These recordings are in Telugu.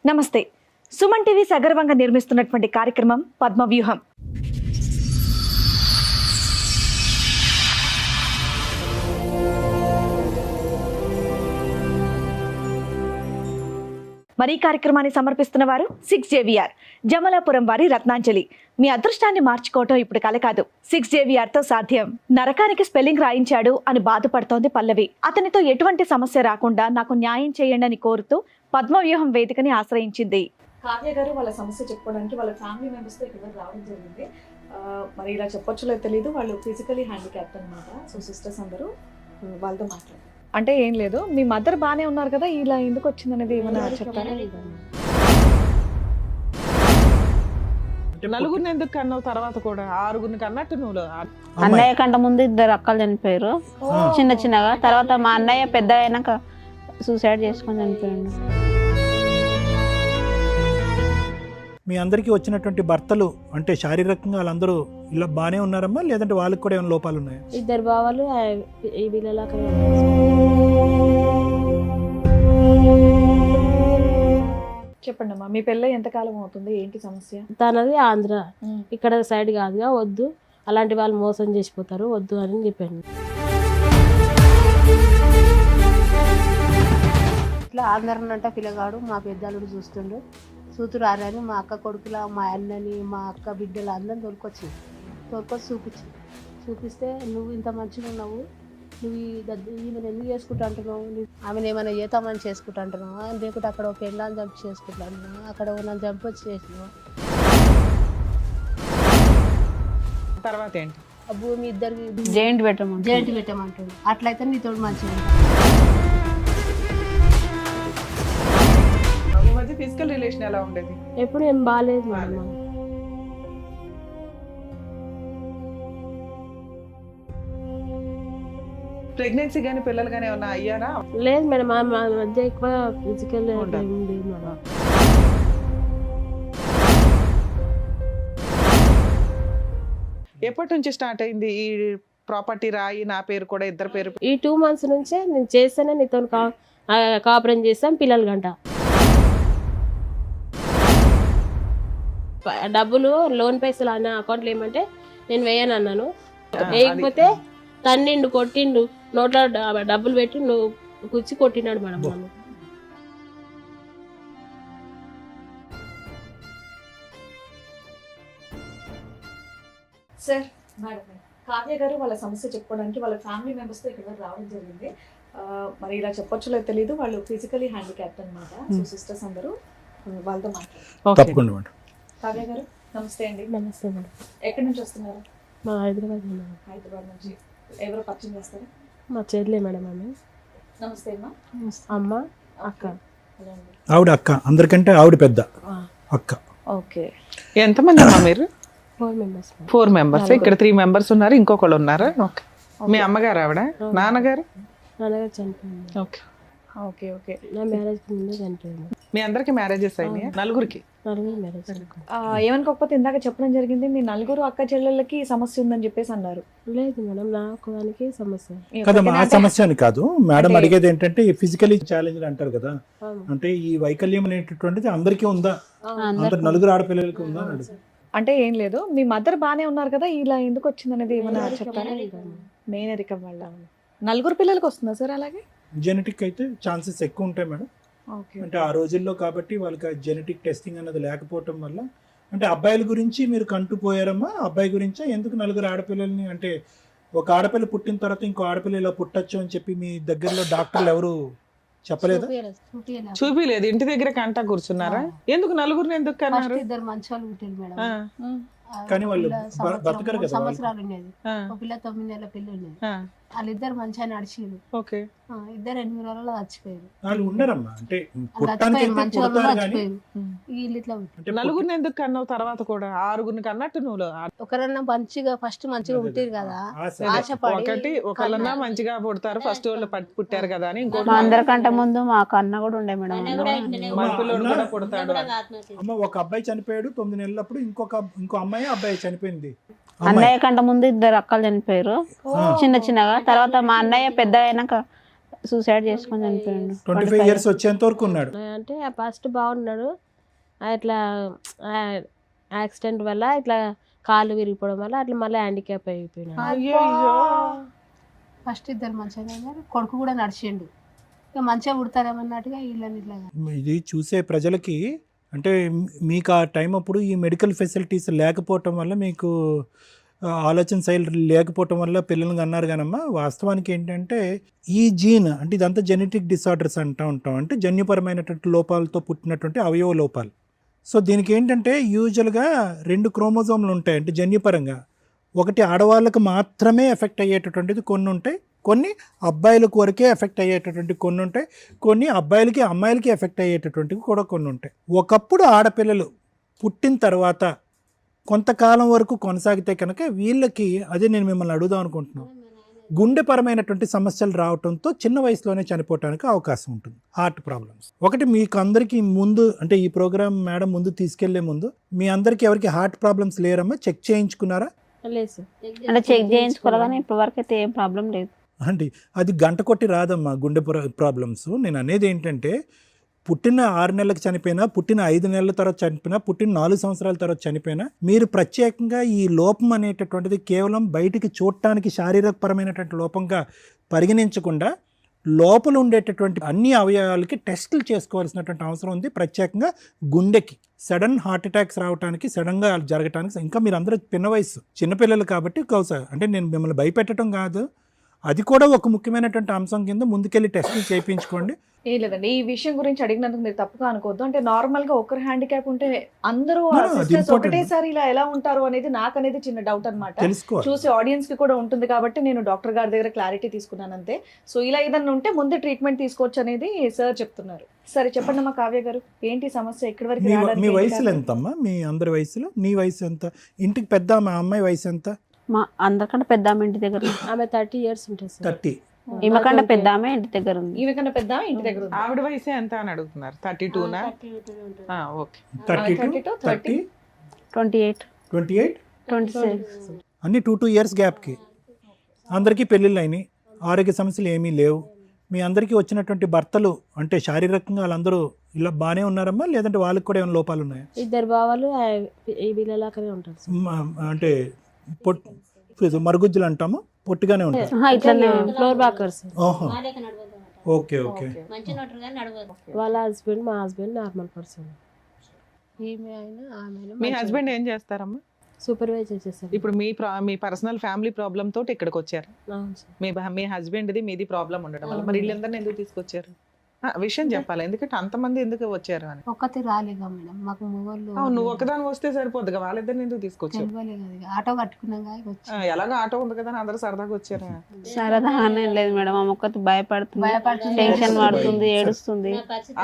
నమస్తే. సుమన్ టీవీ సగర్వంగా నిర్మిస్తున్నటువంటి కార్యక్రమం పద్మవ్యూహం. మరి ఈ కార్యక్రమాన్ని సమర్పిస్తున్న వారు 6JVR జమలాపురం వారి రత్నాంజలి. మీ అదృష్టాన్ని మార్చుకోవటం ఇప్పుడు కల కాదు, 6JVR తో సాధ్యం. నరకానికి స్పెల్లింగ్ రాయించాడు అని బాధపడుతోంది పల్లవి. అతనితో ఎటువంటి సమస్య రాకుండా నాకు న్యాయం చేయండి అని కోరుతూ పద్మవ్యూహం వేదికని ఆశ్రయించింది. కావ్య గారు వాళ్ళ సమస్య చెప్పుకోవడానికి వాళ్ళ ఫ్యామిలీ మెంబర్స్ తో ఇక్కడ రావడం జరిగింది. మరి ఇలా చెప్పొచ్చు లేదు తెలీదు, వాళ్ళు ఫిజికలీ హ్యాండిక్యాప్ట్ అనమాట. సో సిస్టర్స్ అందరూ వాళ్ళతో మాట్లాడారు. అంటే ఏం లేదు, మీ మదర్ బానే ఉన్నారు కదా, ఇలా ఎందుకు వచ్చింది అనేది ఏమన్నా చెప్తారా? నలుగురిని ఎందుకు కన్నావు? తర్వాత కూడా ఆరుగురిని కన్నట్టు నువ్వు. అన్నయ్య కంట ముందు 2 అక్కలు చనిపోయారు చిన్న చిన్నగా. తర్వాత మా అన్నయ్య పెద్ద అయినాక సూసైడ్ చేసుకొని చనిపోయాడు. మీ అందరికీ వచ్చినటువంటి భర్తలు అంటే శారీరకంగా వాళ్ళందరూ ఇలా బాగానే ఉన్నారమ్మా, లేదంటే వాళ్ళకి కూడా ఏమైనా లోపాలు ఉన్నాయా? 2 బావలు ఈ వీళ్ళ చెప్పండి అమ్మా, మీ పెళ్ళి ఎంతకాలం అవుతుంది, ఏంటి సమస్య? తనది ఆంధ్ర, ఇక్కడ సైడ్ కాదుగా, వద్దు అలాంటి వాళ్ళు మోసం చేసిపోతారు, వద్దు అని చెప్పాను. ఇట్లా ఆంధ్రనంట పిల్లగాడు మా పెద్దలుడు చూస్తుండు, కూతురు ఆరని మా అక్క కొడుకుల మా అన్నని మా అక్క బిడ్డలు అందరిని తోలుకొచ్చి చూపిస్తే నువ్వు ఇంత మంచిగా ఉన్నావు, నువ్వు ఈమెను ఎందుకు చేసుకుంటా అంటున్నావు, ఆమెను ఏమైనా చేతామని చేసుకుంటా అంటున్నావు, లేకుంటే అక్కడ ఒక పెళ్ళాన్ని చంపి చేసుకుంటా అంటున్నావు, అక్కడ నన్ను చంపి వచ్చి చేసినావు. తర్వాత ఏంటి? ఆ భూమి ఇద్దరికి జైంట్ పెట్టమంటుంది. అట్లయితే నీతో మంచిగా ఫిజికల్ రిలేషన్ ఎలా ఉండేది? ఎప్పుడు ఏం బాగాలేదు మేడం. ప్రెగ్నెన్సీ గానీ పిల్లలు గానీ ఏమన్నా అయ్యారా? లేదు మేడం, మా మధ్య ఎక్కువ ఫిజికల్ లేదు మేడం. ఎప్పటి నుంచి స్టార్ట్ అయింది ఈ ప్రాపర్టీ రాయి నా పేరు కూడా ఇద్దరు పేరు? ఈ 2 months నుంచే నేను చేస్తేనే నీతో కాపురం చేస్తాం పిల్లలు గంట. డబ్బులు లోన్ పైసలు అన్న అకౌంట్లో ఏమంటే నేను వేయను అన్నాను. వేయకపోతే తన్నిండు కొట్టిండు, నోట్లో డబ్బులు పెట్టి నువ్వు కుచ్చి కొట్టినాడు మేడం నన్ను. సార్, మేడం, కావ్య గారు వాళ్ళ సమస్య చెప్పుకోవడానికి వాళ్ళ ఫ్యామిలీ మెంబర్స్ తో ఇక్కడ రావడం జరిగింది. మరి ఇలా చెప్పొచ్చు లేదు తెలీదు, వాళ్ళు ఫిజికలీ హ్యాండిక్యాప్ట్ అనమాట. సో సిస్టర్స్ అందరూ వాళ్ళతో మాట్లాడారు. తప్పకుండా మేడం. కావ్య గారు నమస్తే అండి. నమస్తే మేడం. ఎక్కడి నుంచి వస్తున్నారు? మా హైదరాబాద్ నుంచి. ఎవరో పరిచయం చేస్తారా? మా చెల్లె మేడం. ఆమె నమస్తే అమ్మా. అమ్మ అక్క. ఆవిడ అక్క, అందరికంటే ఆవిడ పెద్ద అక్క. ఓకే. ఎంతమంది అమ్మా మీరు? 4 members. 4 members. ఇక్కడ 3 members ఉన్నారు, ఇంకొకళ్ళు ఉన్నారా? ఓకే. మీ అమ్మగారు ఆవిడ? నాన్నగారు? నాన్నగారు చనిపోయింది. Okay okay okay. నా మ్యారేజ్ కి ముందే చనిపోయింది. మీ అందరికి మ్యారేజెస్ అయినాయి? నలుగురికి మ్యారేజ్. ఏమనుకోకపోతే ఇందాక చెప్పడం జరిగింది, మీ నలుగురు అక్క చెల్లెళ్ళకి సమస్య ఉందని చెప్పేసి అన్నారు. లేదు మేడం, నాకు దానికి సమస్య కదమ్మా, ఆ సమస్య అని కాదు మేడం. అడిగేది ఏంటంటే ఫిజికలీ ఛాలెంజ్ అంటారు కదా, అంటే ఈ వైకల్యం అనేటటువంటిది అందరికీ ఉందా, అందరు నలుగురు ఆడపిల్లలకి ఉందా అని అడుగు. అంటే ఏం లేదు, మీ మదర్ బానే ఉన్నారు కదా, ఇలా ఎందుకు వచ్చింది అనేది ఏమన్నా చెప్తారా? మేనరికం వల్ల. నలుగురు పిల్లలకి వస్తుందా సార్? అలాగే జెనెటిక్ అయితే ఛాన్సెస్ ఎక్కువ ఉంటాయి మేడం. అంటే ఆ రోజుల్లో కాబట్టి వాళ్ళకి జెనెటిక్ టెస్టింగ్ అన్నది లేకపోవటం వల్ల. అంటే అబ్బాయిల గురించి మీరు కంటుపోయారమ్మా, అబ్బాయి గురించా? ఎందుకు నలుగురు ఆడపిల్లల్ని, అంటే ఒక ఆడపిల్ల పుట్టిన తర్వాత ఇంకో ఆడపిల్ల ఇలా పుట్టచ్చు అని చెప్పి మీ దగ్గరలో డాక్టర్లు ఎవరు చెప్పలేదా? చూపిలేదు, ఇంటి దగ్గర కంటా కూర్చున్నారా? ఎందుకు నలుగురిని ఎందుకు కన్నారు? 2 మంచి వాళ్ళు పుట్టారు మేడం. కానీ వాళ్ళు బతకరు కదా. సంవత్సరాలు ఉండేది, ఒక పిల్ల 9 నెలల పిల్ల ఉండేది. వాళ్ళిద్దరు మంచిగా నడిచింది. ఓకే. 2 8 రోజుల్లో చచ్చిపోయారు. వాళ్ళు ఉండరమ్మా, అంటే నలుగురిని ఎందుకు కన్నావు? తర్వాత కూడా ఆరుగురిని కన్నట్టు నువ్వు. ఒకరన్నా మంచిగా ఫస్ట్ మంచిగా పుట్టారు కదా, ఒకటి ఒకళ్ళన్నా మంచిగా పుడతారు, ఫస్ట్ వాళ్ళు పుట్టారు కదా అని. ఇంకో అందరికంటే ముందు మా కన్న కూడా ఉండే మేడం, పిల్లలు కూడా పుడతాడు. అమ్మ, ఒక అబ్బాయి చనిపోయాడు 9 నెలలప్పుడు, ఇంకో అబ్బాయి చనిపోయింది. అన్నయ్య కంట ముందు 2 అక్కలు చనిపోయారు చిన్న చిన్నగా. తర్వాత మా అన్నయ్య పెద్ద అయినాక సూసైడ్ చేసుకొని చనిపోయిండు 25 ఇయర్స్ వచ్చేంత వరకు ఉన్నాడు. అంటే ఫస్ట్ బాగున్నాడు, ఇట్లా యాక్సిడెంట్ వల్ల ఇట్లా కాళ్ళు విరిగిపోవడం వల్ల అట్లా మళ్ళీ హ్యాండిక్యాప్ అయిపోయినాడు. అయ్యో ఫస్ట్ ఇద్దరు మంచిగా ఉన్నారు, కొడుకు కూడా నడిచిండు, ఇక మంచిగా పుడతారేమన్నట్టుగా వీళ్ళని ఇట్లా. ఇది చూసే ప్రజలకి అంటే మీకు ఆ టైం అప్పుడు ఈ మెడికల్ ఫెసిలిటీస్ లేకపోవటం వల్ల మీకు ఆలోచన శైలి లేకపోవటం వల్ల పిల్లల్ని అన్నారు కానమ్మా, వాస్తవానికి ఏంటంటే ఈ జీన్ అంటే ఇదంతా జెనెటిక్ డిసార్డర్స్ అంటూ ఉంటాం, అంటే జన్యుపరమైనటువంటి లోపాలతో పుట్టినటువంటి అవయవ లోపాలు. సో దీనికి ఏంటంటే యూజువల్గా 2 క్రోమోజోమ్లు ఉంటాయి, అంటే జన్యుపరంగా ఒకటి ఆడవాళ్ళకు మాత్రమే ఎఫెక్ట్ అయ్యేటటువంటిది కొన్ని ఉంటాయి, కొన్ని అబ్బాయిలకు వరకే ఎఫెక్ట్ అయ్యేటటువంటి కొన్ని ఉంటాయి, కొన్ని అబ్బాయిలకి అమ్మాయిలకి ఎఫెక్ట్ అయ్యేటటువంటివి కూడా కొన్ని ఉంటాయి. ఒకప్పుడు ఆడపిల్లలు పుట్టిన తర్వాత కొంతకాలం వరకు కొనసాగితే కనుక వీళ్ళకి, అదే నేను మిమ్మల్ని అడుగుదాం అనుకుంటున్నాను, గుండెపరమైనటువంటి సమస్యలు రావడంతో చిన్న వయసులోనే చనిపోవడానికి అవకాశం ఉంటుంది. హార్ట్ ప్రాబ్లమ్స్ ఒకటి మీకు అందరికీ ముందు, అంటే ఈ ప్రోగ్రామ్ మేడం ముందు తీసుకెళ్లే ముందు మీ అందరికీ ఎవరికి హార్ట్ ప్రాబ్లమ్స్ లేరమ్మా? చెక్ చేయించుకున్నారా? లేదు సార్, అంటే చెక్ చేయించుకోవాలి కానీ ఇప్పటి వరకు అయితే ఏం ప్రాబ్లం లేదు. అంటే అది గంట కొట్టి రాదమ్మా గుండె ప్రాబ్లమ్స్. నేను అనేది ఏంటంటే పుట్టిన 6 నెలలకు చనిపోయినా, పుట్టిన 5 నెలల తర్వాత చనిపోయినా, పుట్టిన 4 సంవత్సరాల తర్వాత చనిపోయినా, మీరు ప్రత్యేకంగా ఈ లోపం అనేటటువంటిది కేవలం బయటికి చూడటానికి శారీరకపరమైనటువంటి లోపంగా పరిగణించకుండా లోపల ఉండేటటువంటి అన్ని అవయవాలకి టెస్టులు చేసుకోవాల్సినటువంటి అవసరం ఉంది. ప్రత్యేకంగా గుండెకి సడన్ హార్ట్ అటాక్స్ రావడానికి, సడన్గా జరగటానికి, ఇంకా మీరు అందరూ చిన్న వయసు చిన్నపిల్లలు కాబట్టి అంటే నేను మిమ్మల్ని భయపెట్టడం కాదు, అది కూడా ఒక ముఖ్యమైనటువంటి అంశం కింద ముందుకెళ్ళి టెస్టులు చేయించుకోండి. ఏం లేదండి, ఈ విషయం గురించి అడిగినందుకు మీరు తప్పుగా అనుకోవద్దు. అంటే నార్మల్ గా ఒకరు హ్యాండిక్యాప్ ఉంటే అందరూ No, అది సిస్టర్స్ important. ఒకటేసారి ఇలా ఎలా ఉంటారు అనేది నాకు అనేది చిన్న డౌట్ అన్నమాట. తెలుసుకోవాలి. చూసి ఆడియన్స్ కి కూడా ఉంటుంది కాబట్టి నేను డాక్టర్ గారి దగ్గర క్లారిటీ తీసుకున్నాను అంతే. సో ఇలా ఏదన్నా ఉంటే ముందే ట్రీట్మెంట్ తీసుకోవచ్చు అనేది సార్ చెప్తున్నారు. సరే చెప్పండి అమ్మా కావ్య గారు, ఏంటి సమస్య? ఎక్కడి వరకు రావడానికి మీ ఏంటి వయసులో కారణం? ఎంతమ్మా? మీ అందరి వయసులో నీ వయసు ఎంత? ఇంటికి పెద్ద మా అమ్మాయి వయసు ఎంత? మా అందరికంటే పెద్ద ఆమె ఇంటి దగ్గర ఉంది. ఆమె 30 years ఉంటుంది సార్. 30. ఈమె కంటే పెద్ద ఆమె ఇంటి దగ్గర ఉంది. ఈమె కన్నా పెద్ద ఇంటి దగ్గర ఉంది. ఆవిడ వయసు ఎంత అని అడుగుతున్నారు? 32నా? ఓకే. 32, 30, 28 28, 26 అన్ని 2 years గ్యాప్కి అందరికీ పెళ్ళిళ్ళు అయినాయి, ఆరోగ్య సమస్యలు ఏమీ లేవు. మీ అందరికీ వచ్చినటువంటి భర్తలు అంటే శారీరకంగా వాళ్ళందరూ ఇలా బాగానే ఉన్నారమ్మా, లేదంటే వాళ్ళకి కూడా ఏమైనా లోపాలు ఉన్నాయా? ఇద్దరు బావాలు ఈ వీళ్ళలాగానే ఉంటారు సార్. అంటే మరుగుజ్జులు అంటాము, పొట్టిగానే ఉంటారు. ఇట్లనే ఫ్లోర్ బాకర్స్. ఓహో, ఓకే ఓకే. వాళ్ళ హస్బెండ్ మా హస్బెండ్ నార్మల్ పర్సన్. ఈమె అయినా ఆమె మీ హస్బెండ్ ఏం చేస్తారమ్మా? సూపర్వైజర్ చేస్తారు. ఇప్పుడు మీ పర్సనల్ ఫ్యామిలీ ప్రాబ్లమ్ తోటి ఇక్కడికి వచ్చారు. అవును సార్. మీ హస్బెండ్ది మీది ప్రాబ్లం ఉండడం వల్ల మరి వీళ్ళందరినీ ఎందుకు తీసుకొచ్చారు? విషయం చెప్పాలి, ఎందుకంటే అంతమంది ఎందుకు వచ్చారు అని. ఒక్కటి రాలేగా మేడం, మాకు మొగోళ్ళు నువ్వు ఒకదాని వస్తే సరిపోద్దుగా, వాళ్ళిద్దరిని ఎందుకు తీసుకొచ్చారు? తెలియలేదు కదా, ఆటో కట్టుకున్నాగా వచ్చి ఎలాగో ఆటో ఉంది కదా అని అందరూ సరదాగా వచ్చారా? సరదా అనేం లేదు మేడం, ఆమె ఒక్కటి భయపడుతుంది, టెన్షన్ పడుతుంది, ఏడుస్తుంది.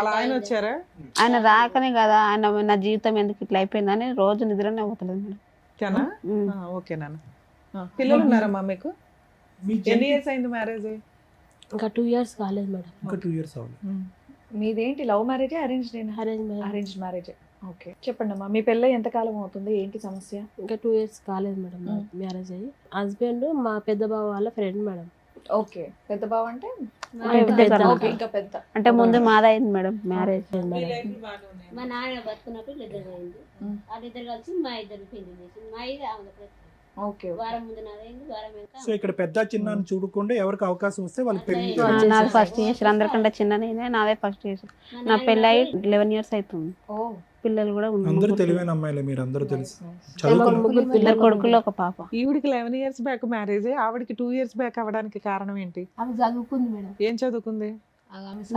అలా ఆయన వచ్చారా? ఆయన రాకనే కదా, ఆయన నా జీవితం ఎందుకు ఇట్లా అయిపోయిందని రోజు నిద్రనే పోతలేదు మేడం. తనా? ఓకే నాన్న. పిల్లలు ఉన్నారమ్మా మీకు? ఎన్ని ఇయర్స్ అయింది మ్యారేజ్? ఇంకా 2 years కాలేదు మేడం. ఇంకా 2 years అవ్వాలి. మీదేంటి లవ్ మ్యారేజే అరేంజ్ మ్యారేజ్? ఓకే చెప్పండి అమ్మా, మీ పెళ్ళి ఎంత కాలం అవుతుంది? ఏంటి సమస్య? ఇంకా 2 years కాలేదు మేడం మ్యారేజ్ అయ్యి. హస్బెండ్ మా పెద్ద బావ వాళ్ళ ఫ్రెండ్ మేడం. ఓకే, పెద్ద బావ అంటే ఇంటి దగ్గర ఓకే, ఇంకా పెద్ద. అంటే ముందు మాదైంది మేడం మ్యారేజ్. మా నాన్న బతుకున్నప్పుడు ఇద్దరు అయింది, వాళ్ళిద్దరు కలిసి మా ఇద్దరు పెళ్లి చేసింది. మా ఇది ఓకే, వారం ముందు నాదైంది, వారం వెనక సో ఇక్కడ పెద్ద చిన్న అని చూడకుండా ఎవరికి అవకాశం వస్తే వాళ్ళకి పెళ్లి నాది ఫస్ట్ చేసారు, అందరికంటే చిన్న నేనే, నాదే ఫస్ట్ చేసారు. నా పెళ్ళి అయ్యి 11 years అవుతుంది, ఓ పిల్లలు కూడా అందరూ తెలివైన అమ్మాయిలే, మీరు అందరూ తెలుసు చదువుకున్నారు. 2 కొడుకులు 1 పాప. ఈవిడికి 11 years బ్యాక్ మ్యారేజ్, ఆవిడకి 2 years బ్యాక్ అవ్వడానికి కారణం ఏంటి? ఆమె చదువుకుంది మేడం, ఏం చదువుకుంది?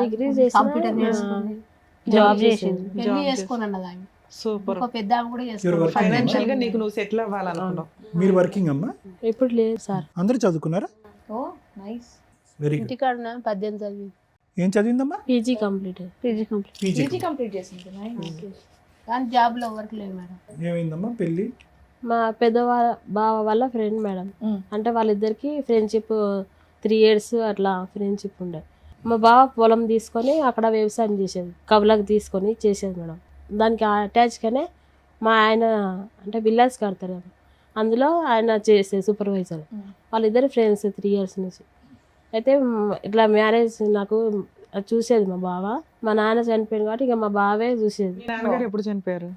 డిగ్రీ చేసి కంప్యూటర్ నేర్చుకుంది, జాబ్ చేసింది. పెళ్లి చేసుకుని అన్నది ఆమె. సూపర్. ఒక పెద్ద ఆమె కూడా You're చేసుకుంది. working. ఫైనాన్షియల్ గా నీకు నువ్వు సెటిల్ అవ్వాలనుకున్నావు. మీరు వర్కింగ్ అమ్మా? ఇప్పుడు లేదు సార్. అందరూ చదువుకున్నారా? Oh nice. Very good. ఇంటికాడ 18 చదివి ఏం చదివిందమ్మా? PG complete. PG complete. PG complete చేసింది. కానీ జాబ్ లో వర్క్ లేదు మేడం. ఏమైందమ్మా పెళ్లి? మా పెద్ద బావ వాళ్ళ ఫ్రెండ్ మేడం. అంటే వాళ్ళిద్దరికి ఫ్రెండ్షిప్ 3 years అట్లా ఫ్రెండ్షిప్ ఉండే. మా బావ పొలం తీసుకొని అక్కడ వ్యవసాయం చేసేది, కవులకు తీసుకొని చేసేది మేడం. దానికి అటాచ్గానే మా ఆయన అంటే బిల్లాస్ కడతారు, అందులో ఆయన చేసే సూపర్వైజర్. వాళ్ళిద్దరు ఫ్రెండ్స్ 3 years నుంచి. అయితే ఇట్లా మ్యారేజ్ నాకు చూసేది మా బావ. మా నాన్న చనిపోయింది కాబట్టి ఇక మా బావే చూసేది. మీ నాన్నగారు ఎప్పుడు చనిపోయారు?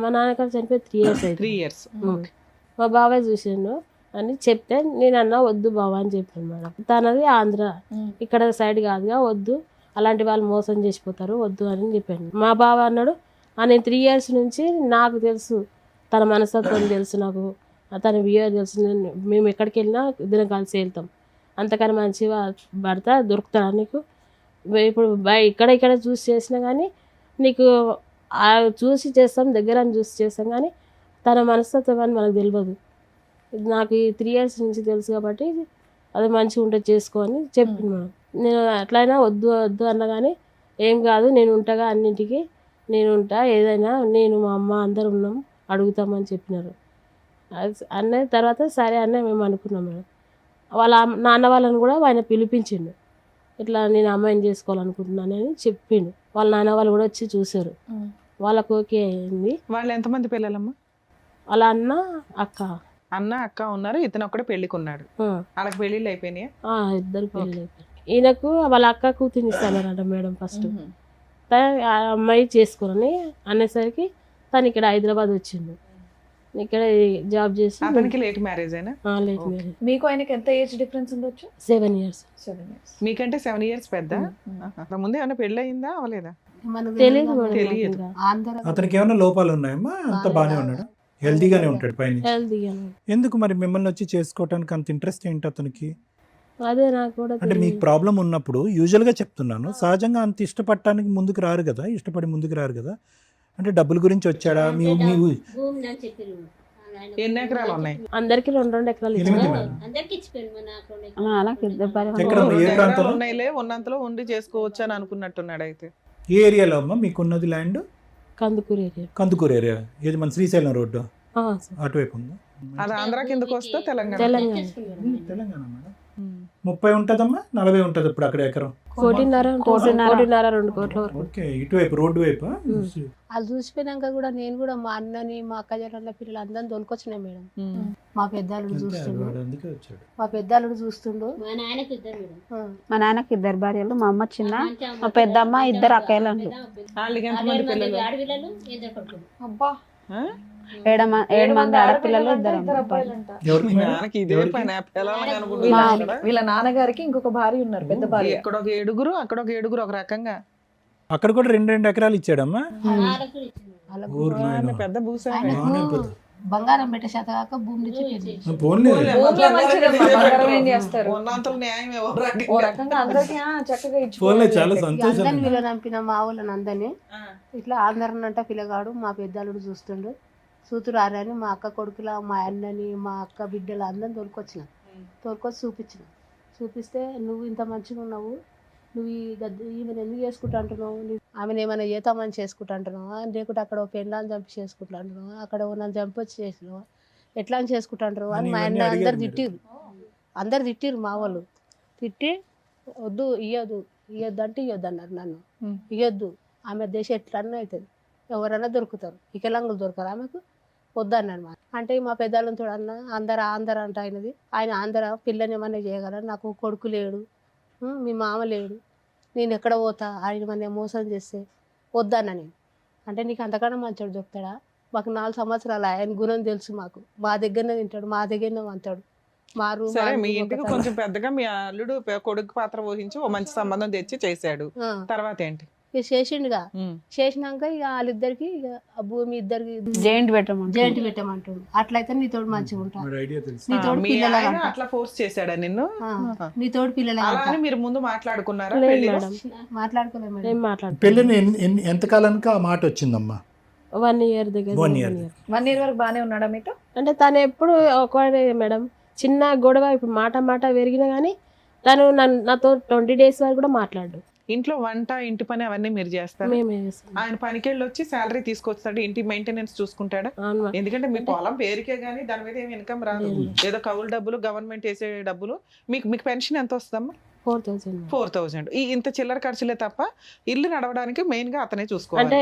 మా నాన్నగారు చనిపోయి 3 years అయితే 3 years. మా బావే చూసిండు అని చెప్తే నేను అన్నా వద్దు బావ అని చెప్పాను మేడం. తనది ఆంధ్ర, ఇక్కడ సైడ్ కాదుగా, వద్దు అలాంటి వాళ్ళు మోసం చేసిపోతారు వద్దు అని చెప్పాను. మా బావ అన్నాడు నేను 3 years నుంచి నాకు తెలుసు, తన మనస్తత్వం తెలుసు, నాకు తన బిహేవియర్ తెలుసు, మేము ఎక్కడికి వెళ్ళినా ఇద్దరం కలిసి వెళ్తాం, అంతకని మంచిగా భర్త దొరుకుతాడా నీకు? ఇప్పుడు ఇక్కడ చూసి చేసినా కానీ నీకు చూసి చేస్తాం, దగ్గర చూసి చేస్తాం, కానీ తన మనస్తత్వం అని మనకు తెలియదు. నాకు ఈ 3 years నుంచి తెలుసు కాబట్టి అది మంచిగా ఉంటే చేసుకో అని చెప్పింది మేడం. నేను అట్లయినా వద్దు వద్దు అన్నా కానీ ఏం కాదు, నేను ఉంటాగా, అన్నింటికి నేను ఉంటా, ఏదైనా నేను మా అమ్మ అందరు ఉన్నాం అడుగుతామని చెప్పినారు. అన్న తర్వాత సరే అన్న మేము అనుకున్నాం మేడం. వాళ్ళ నాన్న వాళ్ళని కూడా ఆయన పిలిపించిండు, ఇట్లా నేను అమ్మాయిని చేసుకోవాలనుకుంటున్నాను అని చెప్పిండు. వాళ్ళ నాన్న వాళ్ళు కూడా వచ్చి చూసారు, వాళ్ళకు ఓకే అయింది. వాళ్ళు ఎంతమంది పిల్లలమ్మా? వాళ్ళ అన్న అక్క. అన్న అక్క ఉన్నారు, ఇతను ఒక్కడే పెళ్లికి ఉన్నాడు. వాళ్ళకి పెళ్లిళ్ళు అయిపోయినాయి? ఇద్దరు పెళ్ళి అయిపోయి. ఈయనకు వాళ్ళ అక్క కూతురు ఇస్తానంట మేడం. ఫస్ట్ ఆ అమ్మాయి చేసుకోరని అనేసరికి తను ఇక్కడ హైదరాబాద్ వచ్చిండు, ఇక్కడ జాబ్ చేసి. అతనికి లేట్ మ్యారేజ్ అయినా? Late marriage. మీకు ఆయనకి ఎంత ఏజ్ డిఫరెన్స్ ఉండొచ్చు? 7 years. 7 years. మీకంటే 7 years పెద్ద. ముందే ఏమైనా పెళ్ళి అయిందా అవలేదా? తెలియదు మేడం. తెలియదు. అతనికి ఏమైనా లోపాలు ఉన్నాయమ్మా? అంత బాగానే ఉన్నాడు, హెల్దీగానే ఉంటాడు పైన. హెల్తీగానే. ఎందుకు మరి మిమ్మల్ని వచ్చి చేసుకోవటానికి అంత ఇంట్రెస్ట్ ఏంటి అతనికి? అదే నాకు కూడా అంటే మీకు ప్రాబ్లం ఉన్నప్పుడు యూజువల్గా చెప్తున్నాను, సహజంగా అంత ఇష్టపడటానికి ముందుకు రారు కదా, ఇష్టపడి ముందుకు రారు కదా. అంటే డబ్బుల గురించి వచ్చాడా? మీ భూమి నాకు చెప్పారు. ఎన్ని ఎకరాలు ఉన్నాయి? అందరికి 2 ఎకరాలు ఎనిమిది ఇచ్చారు. మేడం. అందరికి ఇచ్చిపోయాను మా నాకు 2 మా వాళ్ళకి ఇద్దరు భార్య ఎక్కడ? ఓ, ఏ 2 ప్రాంతంలో? ఎకరాలు ఉన్నాయిలే, ఉన్నంతలో ఉండి చేసుకోవచ్చు అని అనుకున్నట్టున్నాడు. అయితే ఏ ఏరియాలో అమ్మా మీకున్నది land? Kandukur area. Kandukur area. ఏది మన శ్రీశైలం రోడ్డు అటువైపు ఉందా? అది ఆంధ్ర కిందకు వస్తే తెలంగాణ? తెలంగాణ. తెలంగాణ మేడం. 30 ఉంటుందమ్మా, 40 ఉంటుంది ఇప్పుడు అక్కడ ఎకరం. 1.5-2 కోట్ల వరకు. ఓకే, ఇటువైపు రోడ్డు వైపు. అది చూసిపోయినాక కూడా నేను కూడా మా అన్నని మా అక్క చెల్లెళ్ళ పిల్లలు అందరిని తోలుకొచ్చినాయి మేడం. మా పెద్దాలుడు చూస్తుండు, అందుకే వచ్చాడు. మా పెద్దాలుడు చూస్తుండు. మా నాయనకు ఇద్దరు మేడం. మా నాన్నకి 2 భార్యలు, మా అమ్మ చిన్న, మా పెద్దమ్మ 2 అక్కయ్యలు. వాళ్ళకి ఎంతమంది పిల్లలు? ఆడపిల్లలు 2 కొడుకులు. అబ్బా, 7 మంది ఆడపిల్లలు, 2 అబ్బాయిలు. ఎవరికి మేడం? నాన్నకి ఇదే పని పిల్లలని వీళ్ళ అనుకుంటున్నాడు. వీళ్ళ నాన్నగారికి ఇంకొక భార్య ఉన్నారు, పెద్ద భార్య. ఇక్కడ ఒక 7, అక్కడ ఒక 7 ఒక రకంగా. అక్కడ కూడా 2 ఎకరాలు ఇచ్చాడమ్మా. వాళ్ళకు ఇచ్చింది. వాళ్ళకు ఊరు నాయన. పెద్ద భూసారి. ఆయనకు బంగారం పెట్టే శాత కాక భూమి నుంచి పెళ్లి. పోన్లే. భూమిలో మంచిదమ్మా, బంగారం ఏం చేస్తారు? ఉన్నంతలో న్యాయం ఓ రకంగా అందరికీ చక్కగా పోన్లే, ఇచ్చుకోవాలి. చాలా సంతోషం. అందరిని వీళ్ళని నంపిన మా వాళ్ళని అందరినీ ఇట్లా ఆంధ్రనంట పిల్లగాడు మా పెద్దాలుడు చూస్తుండు. సూతురు ఆరని మా అక్క కొడుకుల, మా అన్నని, మా అక్క బిడ్డలు అందరిని తోలుకొచ్చిన, తోలుకొచ్చి చూపిస్తే నువ్వు ఇంత మంచిగా ఉన్నావు, నువ్వు ఈమెను ఎందుకు చేసుకుంటా అంటున్నావు, ఆమెను ఏమైనా చేతామని చేసుకుంటా అంటున్నావా, లేకుంటే అక్కడ ఓ పెళ్ళాన్ని చంపి చేసుకుంటా అంటున్నావా, అక్కడ నన్ను చంపి వచ్చి చేసినావా, ఎట్లా అని చేసుకుంటా అంటున్నావు అని మా అన్న అందరు తిట్టిరు మా వాళ్ళు. తిట్టి వద్దు ఇయ్యొద్దు అంటే ఇయ్యొద్దు అన్నారు నన్ను. ఇయ్యొద్దు, ఆమె దేశం ఎట్లన్నా అవుతుంది, ఎవరైనా దొరుకుతారు, వికలాంగులు దొరకరు, ఆమెకు వద్దన్నాను. అంటే మా పెద్దలతో అన్న ఆంధ్ర అంట ఆయన ఆంధ్ర పిల్లని ఏమన్నా చేయగలరు, నాకు కొడుకు లేడు, మీ మామ లేడు, నేను ఎక్కడ పోతా, ఆయన మన మోసం చేస్తే వద్దన్నా నేను. అంటే నీకు అంతకన్నా మంచోడు చెప్తాడా, మాకు 4 సంవత్సరాలు ఆయన గుణం తెలుసు, మాకు మా దగ్గరనే తింటాడు, మా దగ్గరనే వంతాడు. సరే, మీ ఇంటికి కొంచెం పెద్దగా మీ అల్లుడు కొడుకు పాత్ర వహించి ఓ మంచి సంబంధం తెచ్చి చేశాడు. తర్వాత ఏంటి? ఇక చేసిండుగా, చేసినాక ఇక వాళ్ళిద్దరికి ఇక ఆ భూమి ఇద్దరికి జాయింట్ పెట్టమంటాడు. అట్లయితే నీతోడు మంచిగా ఉంటా, మరి ఐడియా తెలుసు. నీతోడు మీ పిల్లల ఆయన అట్లా ఫోర్స్ చేశాడా నిన్ను? నీతోడు పిల్లల అలా అని మీరు ముందు మాట్లాడుకున్నారా? లేదు పెళ్లిలో? మేడం, మాట్లాడుకోలేదు మేడం. ఏం మాట్లాడు. పెళ్ళిని ఎంతకాలానికి ఆ మాట వచ్చిందమ్మా? 1 year దగ్గర. 1 year. 1 year వరకు బానే ఉన్నాడా మీతో? అంటే తను ఎప్పుడు ఒకడే మేడం, చిన్న గొడవ ఇప్పుడు మాట పెరిగినా కానీ తను నాతో 20 days వరకు కూడా మాట్లాడు. ఇంట్లో వంట, ఇంటి పని అవన్నీ మీరు చేస్తారు? మేమే చేస్తాం. ఆయన పనికి వెళ్ళి వచ్చి శాలరీ తీసుకొస్తాడు, ఇంటి మెయింటెనెన్స్ చూసుకుంటాడా? అవును. ఎందుకంటే మీ పొలం పేరుకే గానీ దాని మీద ఏమి ఇన్కమ్ రాదు, ఏదో కౌలు డబ్బులు, గవర్నమెంట్ వేసే డబ్బులు. మీకు పెన్షన్ ఎంత వస్తుందమ్మా? 4,000. 4,000. ఇంత చిల్లర ఖర్చులే తప్ప ఇల్లు నడవడానికి మెయిన్ గా అతనే చూసుకోవాలి. అంటే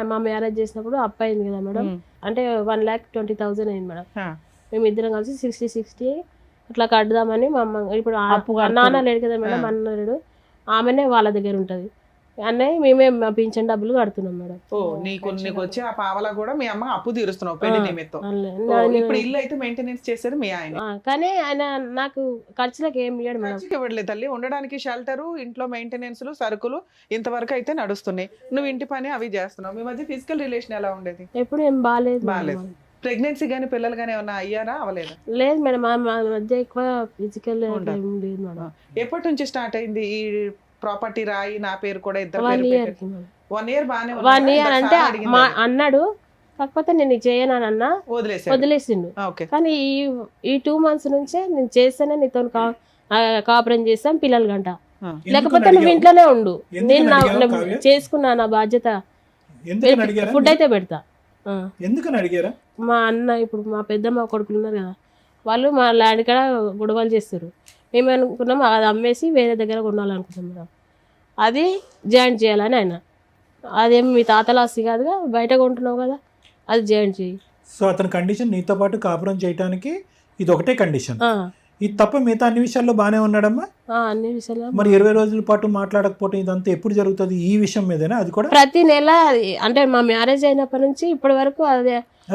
మా మ్యారేజ్ చేసినప్పుడు అప్పు అయింది కదా మేడం, అంటే 1,20,000 అయింది మేడం. మేము ఇద్దరం కలిసి 60 అట్లా కడదామని మా అమ్మ ఇప్పుడు అప్పు కడతారు. నాన్న లేడు కదా మేడం, అన్న లేడు, ఆమెనే వాళ్ళ దగ్గర ఉంటుంది. అన్నయ్య మేమే మా పింఛన్ డబ్బులు కడుతున్నాం మేడం. ఓ నీకు వచ్చే ఆ పావలా కూడా మీ అమ్మ అప్పు తీరుస్తున్నావు పెళ్లి నిమిత్తం. ఓ, ఇప్పుడు ఇల్లు అయితే మెయింటెనెన్స్ చేసేది మీ ఆయన. కానీ ఆయన నాకు ఖర్చులకు ఏం ఇయ్యాడు మేడం. ఖర్చుకి ఇవ్వట్లేదు తల్లి, ఉండడానికి షెల్టరు, ఇంట్లో మెయింటెనెన్స్, సరుకులు ఇంతవరకు అయితే నడుస్తున్నాయి. నువ్వు ఇంటి పని అవి చేస్తున్నావు. మీ మధ్య ఫిజికల్ రిలేషన్ ఎలా ఉండేది? ఎప్పుడు ఏం బాగాలేదు బాగాలేదు. ప్రెగ్నెన్సీ గానీ పిల్లలు గానీ ఏమన్నా అయ్యారా అవలేదా? లేదు మేడం, మా మధ్య ఎక్కువ ఫిజికల్ ఏం లేదు మేడం. ఎప్పటి నుంచి స్టార్ట్ అయింది ఈ ప్రాపర్టీ రాయి నా పేరు కూడా ఇద్దరు 1 year కి 1 year బానే 1 year అంటే మా అన్నాడు, కాకపోతే నేను చేయను అన్నా వదిలేసిండు. కానీ ఈ 2 months నుంచే నేను చేస్తేనే నీతో కాపురం చేస్తాను పిల్లలు గంట, లేకపోతే నువ్వు ఇంట్లోనే ఉండు, నేను చేసుకున్నా నా బాధ్యత, ఫుడ్ అయితే పెడతా. ఎందుకని అడిగారా? మా అన్న ఇప్పుడు మా పెద్దమ్మ కొడుకులు ఉన్నారు కదా, వాళ్ళు మా ల్యాండ్ కాడ గొడవలు చేస్తారు. మేము అనుకున్నాం అది అమ్మేసి వేరే దగ్గర కొనాలనుకున్నాం మేడం. అది జాయింట్ చేయాలని ఆయన, అదేం మీ తాతల ఆస్తి కాదుగా, బయట కొంటున్నావు కదా, అది జాయింట్ చేయి. సో అతని కండిషన్ నీతో పాటు కాపురం చేయడానికి ఇది ఒకటే కండిషన్. ఇది తప్ప మిగతా అన్ని విషయాల్లో బాగానే ఉన్నాడమ్మా? అన్ని విషయాలు. మరి 20 రోజుల పాటు మాట్లాడకపోవటం ఇదంతా ఎప్పుడు జరుగుతుంది? ఈ విషయం మీదేనా? అది కూడా ప్రతి నెల, అంటే మా మ్యారేజ్ అయినప్పటి నుంచి ఇప్పటి వరకు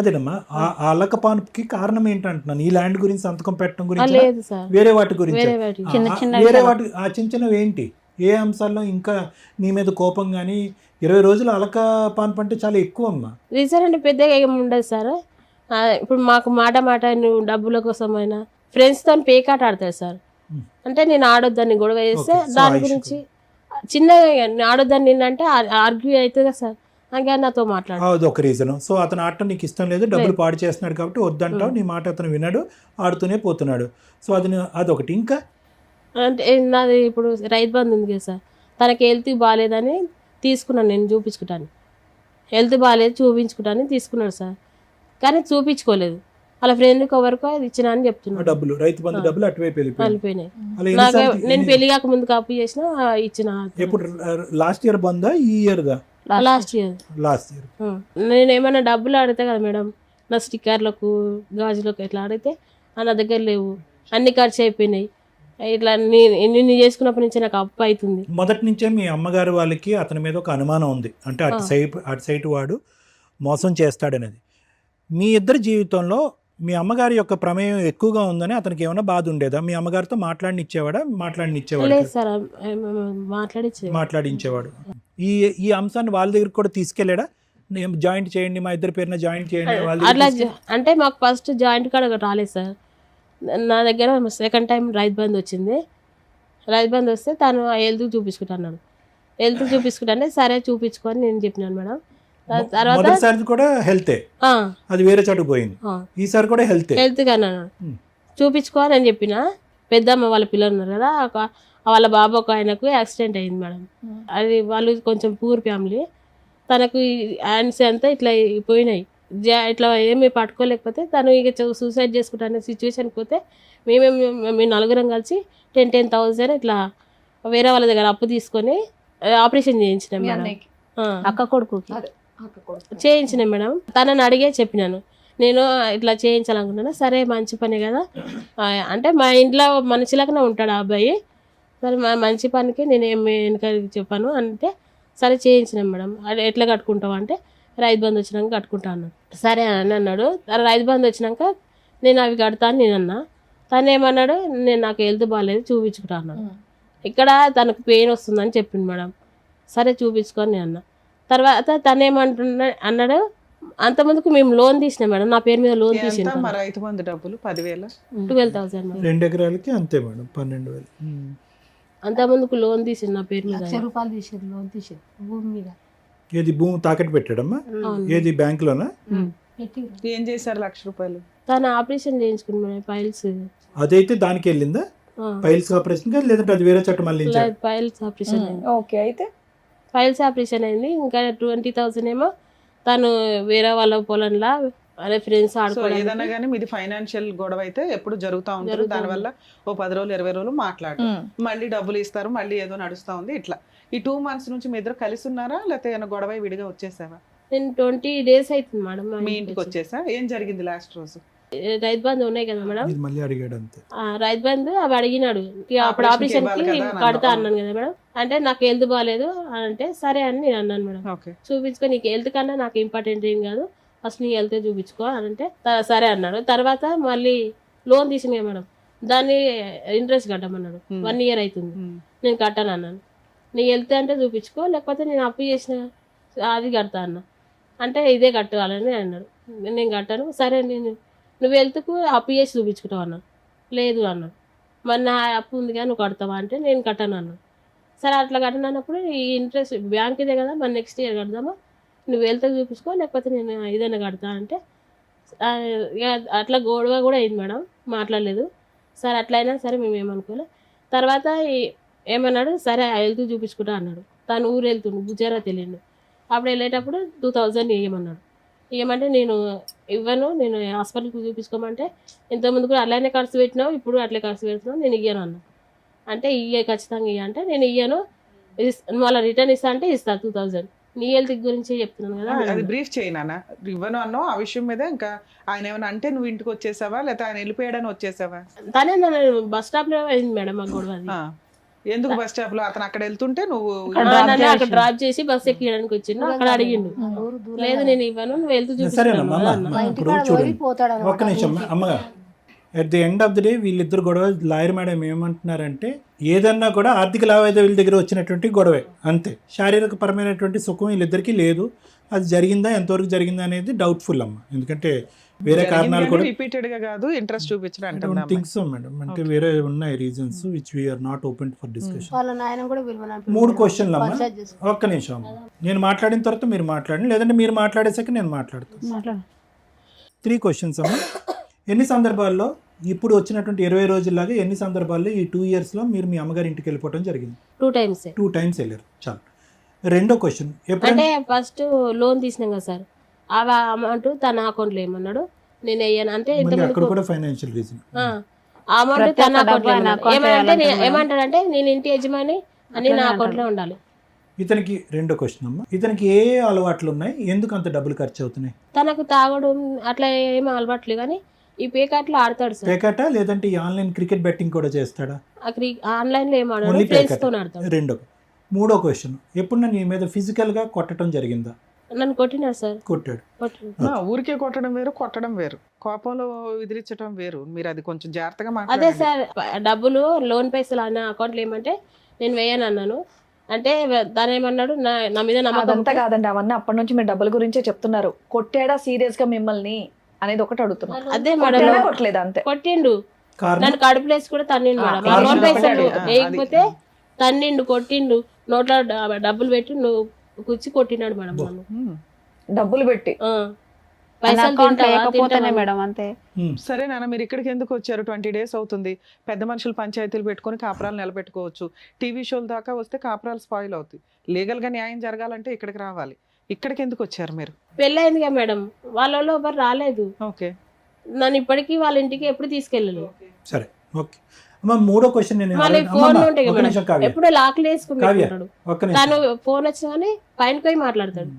అదేనమ్మా. ఆ అలకపానుకి కారణం ఏంటంటున్నాను, ఈ ల్యాండ్ గురించి సంతకం పెట్టడం గురించి లేదు సార్, వేరే వాటి గురించి? వేరే వాటి వేరే వాటి ఆ చిన్న చిన్నవి ఏంటి? ఏ అంశాల్లో ఇంకా నీ మీద కోపం కానీ? 20 రోజులు అలకపాను అంటే చాలా ఎక్కువ అమ్మా. రీజన్ అంటే పెద్దగా ఏమి ఉండదు సార్. ఇప్పుడు మాకు మాట నువ్వు డబ్బుల కోసమైనా ఫ్రెండ్స్తో పేకాట ఆడతాడు సార్. అంటే నేను ఆడొద్దని గొడవ చేస్తే దాని గురించి చిన్నగా ఆడొద్దని నిన్నంటే ఆర్గ్యూ అవుతుంది కదా సార్, ఇంకా నాతో మాట్లాడు. అది ఒక రీజన్. సో అతను ఆడటం నీకు ఇష్టం లేదు, డబ్బులు పాడు చేస్తున్నాడు కాబట్టి వద్దంటావు, నీ మాట అతను వినడు, ఆడుతూనే పోతున్నాడు. సో అదొకటి. ఇంకా అంటే నాది ఇప్పుడు రైతు బంధు ఉంది కదా సార్, తనకి హెల్త్ బాగాలేదని తీసుకున్నాను నేను చూపించుకుంటాను. హెల్త్ బాగాలేదు చూపించుకుంటాను తీసుకున్నాడు సార్, కానీ చూపించుకోలేదు. వాళ్ళ ఫ్రెండ్కి ఎవరికో అది ఇచ్చిన అని చెప్తున్నాను. డబ్బులు, రైతు బంధు డబ్బులు అటువైపు వెళ్ళిపోయినాయి. నాకు నేను పెళ్లి కాక ముందు అప్పు చేసిన ఇచ్చిన. ఎప్పుడు? లాస్ట్ ఇయర్ బందా ఈ ఇయర్ దా? Last year. నేను ఏమైనా డబ్బులు అడితే కదా మేడం, నా స్టిక్కర్లకు గాజులకు ఇట్లా అడిగితే నా దగ్గర లేవు, అన్ని ఖర్చు అయిపోయినాయి. ఇట్లా నేను చేసుకున్నప్పటి నుంచి నాకు అప్పు అవుతుంది. మొదటి నుంచే మీ అమ్మగారు వాళ్ళకి అతని మీద ఒక అనుమానం ఉంది, అంటే అటు సైడ్ వాడు మోసం చేస్తాడనేది. మీ ఇద్దరి జీవితంలో మీ అమ్మగారి యొక్క ప్రమేయం ఎక్కువగా ఉందని అతనికి ఏమైనా బాధ ఉండేదా? మీ అమ్మగారితో మాట్లాడించేవాడు? మాట్లాడించేవాడు. ఈ అంశాన్ని వాళ్ళ దగ్గర కూడా తీసుకెళ్ళాడా? జాయింట్ చేయండి, మా ఇద్దరి పేరున జాయింట్ చేయండి అట్లా. అంటే మాకు ఫస్ట్ జాయింట్ కూడా రాలేదు సార్. నా దగ్గర సెకండ్ టైం రైతు బంధు వచ్చింది. రైతు బంధు వస్తే తను హెల్త్ చూపించుకుంటున్నాడు. హెల్త్ చూపించుకుంటే సరే చూపించుకొని నేను చెప్పినాను మేడం. తర్వాత కూడా హెల్తే, అది వేరే చోటుకు పోయింది. ఈసారి కూడా హెల్త్ గానే చూపించుకోవాలి అని చెప్పిన. పెద్దమ్మ వాళ్ళ పిల్లలు ఉన్నారు కదా, వాళ్ళ బాబు ఒక ఆయనకు యాక్సిడెంట్ అయింది మేడం. అది వాళ్ళు కొంచెం పూర్ ఫ్యామిలీ, తనకు హ్యాండ్స్ అంతా ఇట్లా పోయినాయి. ఇట్లా ఏమి పట్టుకోలేకపోతే తను ఇక సూసైడ్ చేసుకుంటానే సిచ్యువేషన్కి పోతే మేము నలుగురం కలిసి 10,000 ఇట్లా వేరే వాళ్ళ దగ్గర అప్పు తీసుకొని ఆపరేషన్ చేయించినాం మేడం. అక్క కొడుకు చేయించినాం మేడం. తనని అడిగే చెప్పినాను, నేను ఇట్లా చేయించాలనుకున్నాను. సరే మంచి పని కదా, అంటే మా ఇంట్లో మనిషిలాగానే ఉంటాడు ఆ అబ్బాయి, సరే మంచి పనికి నేను ఏమి వెనక చెప్పాను అంటే సరే చేయించినాం మేడం. అది ఎట్లా కట్టుకుంటావు అంటే రైతు బంధు వచ్చినాక కట్టుకుంటా అన్నాడు. సరే అని అన్నాడు. రైతు బంధు వచ్చినాక నేను అవి కడతాను నేను అన్నా. తను ఏమన్నాడు, నేను నాకు హెల్త్ బాగాలేదు చూపించుకుంటా అన్నాడు. ఇక్కడ తనకు పెయిన్ వస్తుందని చెప్పింది మేడం. సరే చూపించుకొని నేను అన్నా. తర్వాత తను అన్నాడు, అంతమందికి మేము లోన్ తీసినాం మేడం, నా పేరు మీద లోన్ తీసినాం. రైతు బంధు డబ్బులు 10,000 12,000 2 ఎకరాలకి అంతే మేడం, 12,000. అంతమందికి లోన్ తీసింది నా పేరు మీద. ₹1,00,000 తీసారు లోన్ తీసారు భూమి మీద. ఏది భూమి తాకట్టు పెట్టాడమ్మా? ఏది బ్యాంకులోనా? ఏం చేశారు ₹1,00,000? తను ఆపరేషన్ చేయించుకున్నాడు పైల్స్. అదైతే దానికి వెళ్ళిందా? పైల్స్ ఆపరేషన్ కాదు, లేదంటే అది వేరే చోట మళ్ళీ పైల్స్ ఆపరేషన్ అయింది. ఓకే, అయితే పైల్స్ ఆపరేషన్ అయింది. ఇంకా 20,000 ఏమో తను వేరే వాళ్ళ పొలంలో అదే ఫ్రెండ్స్ ఆడుకోవడం. ఏదైనా కానీ మీది ఫైనాన్షియల్ గొడవ అయితే ఎప్పుడు జరుగుతూ ఉంటుంది. దానివల్ల ఓ 10 రోజులు 20 రోజులు మాట్లాడు, మళ్ళీ డబ్బులు ఇస్తారు, మళ్ళీ ఏదో నడుస్తూ ఉంది. ఇట్లా ఈ 2 months నుంచి మీ ఇద్దరు కలిసి ఉన్నారా, లేకపోతే ఏమైనా గొడవ విడిగా వచ్చేసావా? నేను 20 days అవుతుంది మేడం మీ ఇంటికి వచ్చేసా. ఏం జరిగింది లాస్ట్ రోజు? రైతు బంధు ఉన్నాయి కదా మేడం, ఇది మళ్ళీ అడిగాడు అంతే. రైతు బంధు అవి అడిగినాడు. ఇక అప్పుడు ఆపరేషన్ కి ఇవ్వాలి కదా అన్నాను. కడతా అన్నాను కదా మేడం. అంటే నాకు హెల్త్ బాగాలేదు అంటే సరే అని నేను అన్నాను మేడం. ఓకే. చూపించుకో, నీకు హెల్త్ కన్నా నాకు ఇంపార్టెంట్ ఏం కాదు, ఫస్ట్ నీ హెల్త్ చూపించుకో అని అంటే సరే అన్నాడు. తర్వాత మళ్ళీ లోన్ తీసినా మేడం, దాన్ని ఇంట్రెస్ట్ కట్టమన్నాడు. 1 year అవుతుంది, నేను కట్టాను అన్నాను. నీ హెల్త్ అంటే చూపించుకో, లేకపోతే నేను అప్పు చేసిన అది కడతా అన్న. అంటే ఇదే కట్టాలని అన్నాడు. నేను కట్టాను. సరే నువ్వు హెల్త్కు అప్పు చేసి చూపించుకుంటావు అన్నాను. లేదు అన్నాడు. మరి నా అప్పు ఉంది కానీ నువ్వు కడతావా అంటే నేను కట్టాను అన్నాను. సరే అట్లా కట్టాను అన్నప్పుడు ఈ ఇంట్రెస్ట్ బ్యాంక్ ఇదే కదా, మరి నెక్స్ట్ ఇయర్ కడదామా, నువ్వు హెల్త్ చూపించుకో లేకపోతే నేను ఏదైనా కడతా అంటే ఇక అట్లా గొడవ కూడా అయింది మేడం, మాట్లాడలేదు. సరే అట్లా అయినా సరే మేము ఏమనుకోలే. తర్వాత ఏమన్నాడు, సరే హెల్త్ చూపించుకుంటా అన్నాడు. తను ఊరు వెళ్తుండు, గుజరాత్ వెళ్ళిండు. అప్పుడు వెళ్ళేటప్పుడు 2000 ఇవ్వమన్నాడు. ఇవ్వమంటే నేను ఇవ్వను, నేను హాస్పిటల్కి చూపించుకోమంటే ఇంతకుముందు కూడా అలానే ఖర్చు పెట్టినావు, ఇప్పుడు అట్లే ఖర్చు పెడుతున్నావు, నేను ఇయ్యను అన్నా. అంటే ఖచ్చితంగా ఇయ్య అంటే నేను ఇయ్యను, మళ్ళీ రిటర్న్ ఇస్తా అంటే ఇస్తా 2000, నీ హెల్త్ గురించి చెప్తున్నాను కదా. అది బ్రీఫ్ చేయనా, ఇవ్వను అన్నావు ఆ విషయం మీద. ఇంకా ఆయన ఏమైనా అంటే నువ్వు ఇంటికి వచ్చేసావా, లేకపోతే ఆయన వెళ్ళిపోయాడని వచ్చేసావా? తనే నన్ను బస్ స్టాప్ లో అయింది మేడం మా గొడవ అది. ఎందుకు బస్ స్టాప్ లో అతను అక్కడ వెళ్తుంటే నువ్వు నన్ను అక్కడ డ్రాప్ చేసి బస్ ఎక్కడానికి వచ్చిండు. అక్కడ అడిగిండు, లేదు నేను ఇవ్వను, నువ్వు వెళ్తూ సరేనమ్మా చూపించుకున్నాను. ఇప్పుడు చూడండి ఒక్క నిమిషం అమ్మగారు. At the end of the day వీళ్ళిద్దరు గొడవ, లాయర్ మేడం ఏమంటున్నారంటే ఏదన్నా కూడా ఆర్థిక లావాదేవీల దగ్గర వచ్చినటువంటి గొడవే అంతే, శారీరక పరమైనటువంటి సుఖం వీళ్ళిద్దరికీ లేదు. అది జరిగిందా, ఎంతవరకు జరిగిందా అనేది డౌట్ఫుల్ అమ్మ, ఎందుకంటే వేరే కారణాలు కూడా రిపీటెడ్ గా కాదు ఇంట్రెస్ట్ చూపించడం థింగ్స్ మేడం, అంటే వేరే ఉన్నాయి reasons which we are not open for discussion. వాళ్ళ నాయన కూడా పిలవనంటున్నాడు. 3 క్వశ్చన్లు అమ్మా, ఒక్క నిమిషం అమ్మ. నేను మాట్లాడిన తర్వాత మీరు మాట్లాడండి, లేదంటే మీరు మాట్లాడేసాక నేను మాట్లాడతాను. 3 క్వశ్చన్స్ అమ్మా. ఎన్ని సందర్భాల్లో ఇప్పుడు వచ్చినటువంటి 20 రోజుల్లాగా ఎన్ని సందర్భాల్లో ఈ 2 years లో మీరు మీ అమ్మగారి ఇంటికి వెళ్ళిపోవడం జరిగింది? 2 times. 2 times వెళ్ళారు, చాలు. రెండో క్వశ్చన్, అంటే ఫస్ట్ లోన్ తీసినాం కదా సార్, ఆ అమౌంట్ తన అకౌంట్లో ఏమన్నాడు, నేను వేయను అంటే అక్కడ కూడా ఫైనాన్షియల్ రీజన్, ఆ అమౌంట్ తన అకౌంట్లో ఏమంటాడంటే నేను ఇంటి యజమాని అని నా అకౌంట్లో ఉండాలి. ఇతనికి రెండో క్వశ్చన్ అమ్మా, ఇతనికి ఏ అలవాట్లు ఉన్నాయి, ఎందుకు అంత డబ్బులు ఖర్చు అవుతున్నాయి? తనకు తాగడం అట్లా ఏమీ అలవాట్లేదు, కానీ ఈ పేకాట్లో ఆడతాడు సార్. పేకాట లేదంటే ఈ ఆన్లైన్ క్రికెట్ బెట్టింగ్ కూడా చేస్తాడా? ఆన్లైన్ లో ఏం ఆడాడు, ఫ్రెండ్స్ తో ఆడతాడు. రెండో. మూడో క్వశ్చన్, ఎప్పుడు నీ మీద ఫిజికల్ గా కొట్టడం జరిగిందా? నన్ను కొట్టినాడు సార్. కొట్టాడు. ఊరికే కొట్టడం వేరు, కొట్టడం వేరు, కోపంలో విదిరించడం వేరు. మీరు అది కొంచెం జాగ్రత్తగా అదే మాట్లాడండి. సార్, డబ్బులు లోన్ పైసలు అన్న అకౌంట్లో ఏమంటే నేను వేయను అన్నాను. అంటే దాని ఏమన్నాడు, నా మీద నమ్మకం. అదంతా కాదండి, అవన్నీ అప్పటి నుంచి మీరు డబ్బుల గురించే చెప్తున్నారు. కొట్టాడా సీరియస్ గా మిమ్మల్ని అనేది ఒకటి అడుగుతున్నారు. అదే మేడం, కొట్టలేదు అంతే. కొట్టిండు నన్ను, కడుపులేసి కూడా తన్నిండు మేడం. ఆ లోన్ పైసలు వేయకపోతే తన్నిండు, కొట్టిండు, నోట్లో డబ్బులు పెట్టి నువ్వు కూర్చి కొట్టినాడు మేడం నన్ను. డబ్బులు పెట్టి లేకపోతేనే మేడం అంతే. సరే నాన్న, మీరు ఇక్కడికి ఎందుకు వచ్చారు? 20 days అవుతుంది. పెద్ద మనుషులు పంచాయతీలు పెట్టుకొని కాపురాలు నిలబెట్టుకోవచ్చు. టీవీ షోల దాకా వస్తే కాపురాలు స్పాయిల్ అవుతాయి. లీగల్ గా న్యాయం జరగాలంటే ఇక్కడికి రావాలి. ఇక్కడికి ఎందుకు వచ్చారు మీరు? పెళ్ళయిందిగా మేడం, వాళ్ళలో ఎవరు రాలేదు. ఓకే, నన్ను ఇప్పటికీ వాళ్ళ ఇంటికి ఎప్పుడు తీసుకెళ్ళలేదు. సరే, ఓకే అమ్మా. మూడో క్వశ్చన్, ఫోన్ ఉంటాయి మేడం, ఎప్పుడు లాక్లు వేసుకుంటాడు. తను ఫోన్ వచ్చినా కానీ పైనకి పోయి మాట్లాడతాడు.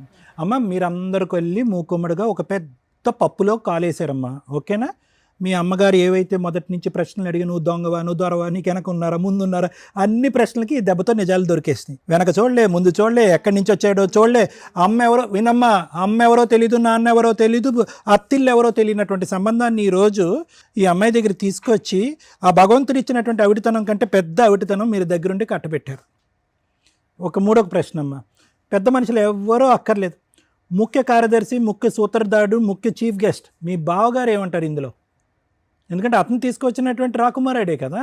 అమ్మ, మీరందరికి వెళ్ళి మూకుమ్మడిగా ఒక పెద్ద పప్పులో కాలేసారమ్మా, ఓకేనా? మీ అమ్మగారు ఏవైతే మొదటి నుంచి ప్రశ్నలు అడిగి నువ్వు దొంగవా, నువ్వు దొరవా, నీకు వెనక ఉన్నారా, ముందున్నారా, అన్ని ప్రశ్నలకి ఈ దెబ్బతో నిజాలు దొరికేసినాయి. వెనక చూడలే, ముందు చూడలే, ఎక్కడి నుంచి వచ్చాడో చూడలే, అమ్మ ఎవరో వినమ్మా, అమ్మ ఎవరో తెలీదు, నాన్న ఎవరో తెలీదు, అత్తిళ్ళు ఎవరో తెలియనటువంటి సంబంధాన్ని ఈరోజు ఈ అమ్మాయి దగ్గర తీసుకొచ్చి ఆ భగవంతుడు ఇచ్చినటువంటి అవిటితనం కంటే పెద్ద అవిటితనం మీరు దగ్గరుండి కట్టబెట్టారు. మూడో ప్రశ్న అమ్మ, పెద్ద మనుషులు ఎవ్వరూ అక్కర్లేదు, ముఖ్య కార్యదర్శి, ముఖ్య సూత్రధారుడు, ముఖ్య చీఫ్ గెస్ట్ మీ బావగారు ఏమంటారు ఇందులో? ఎందుకంటే అతను తీసుకొచ్చినటువంటి రాకుమారాడే కదా.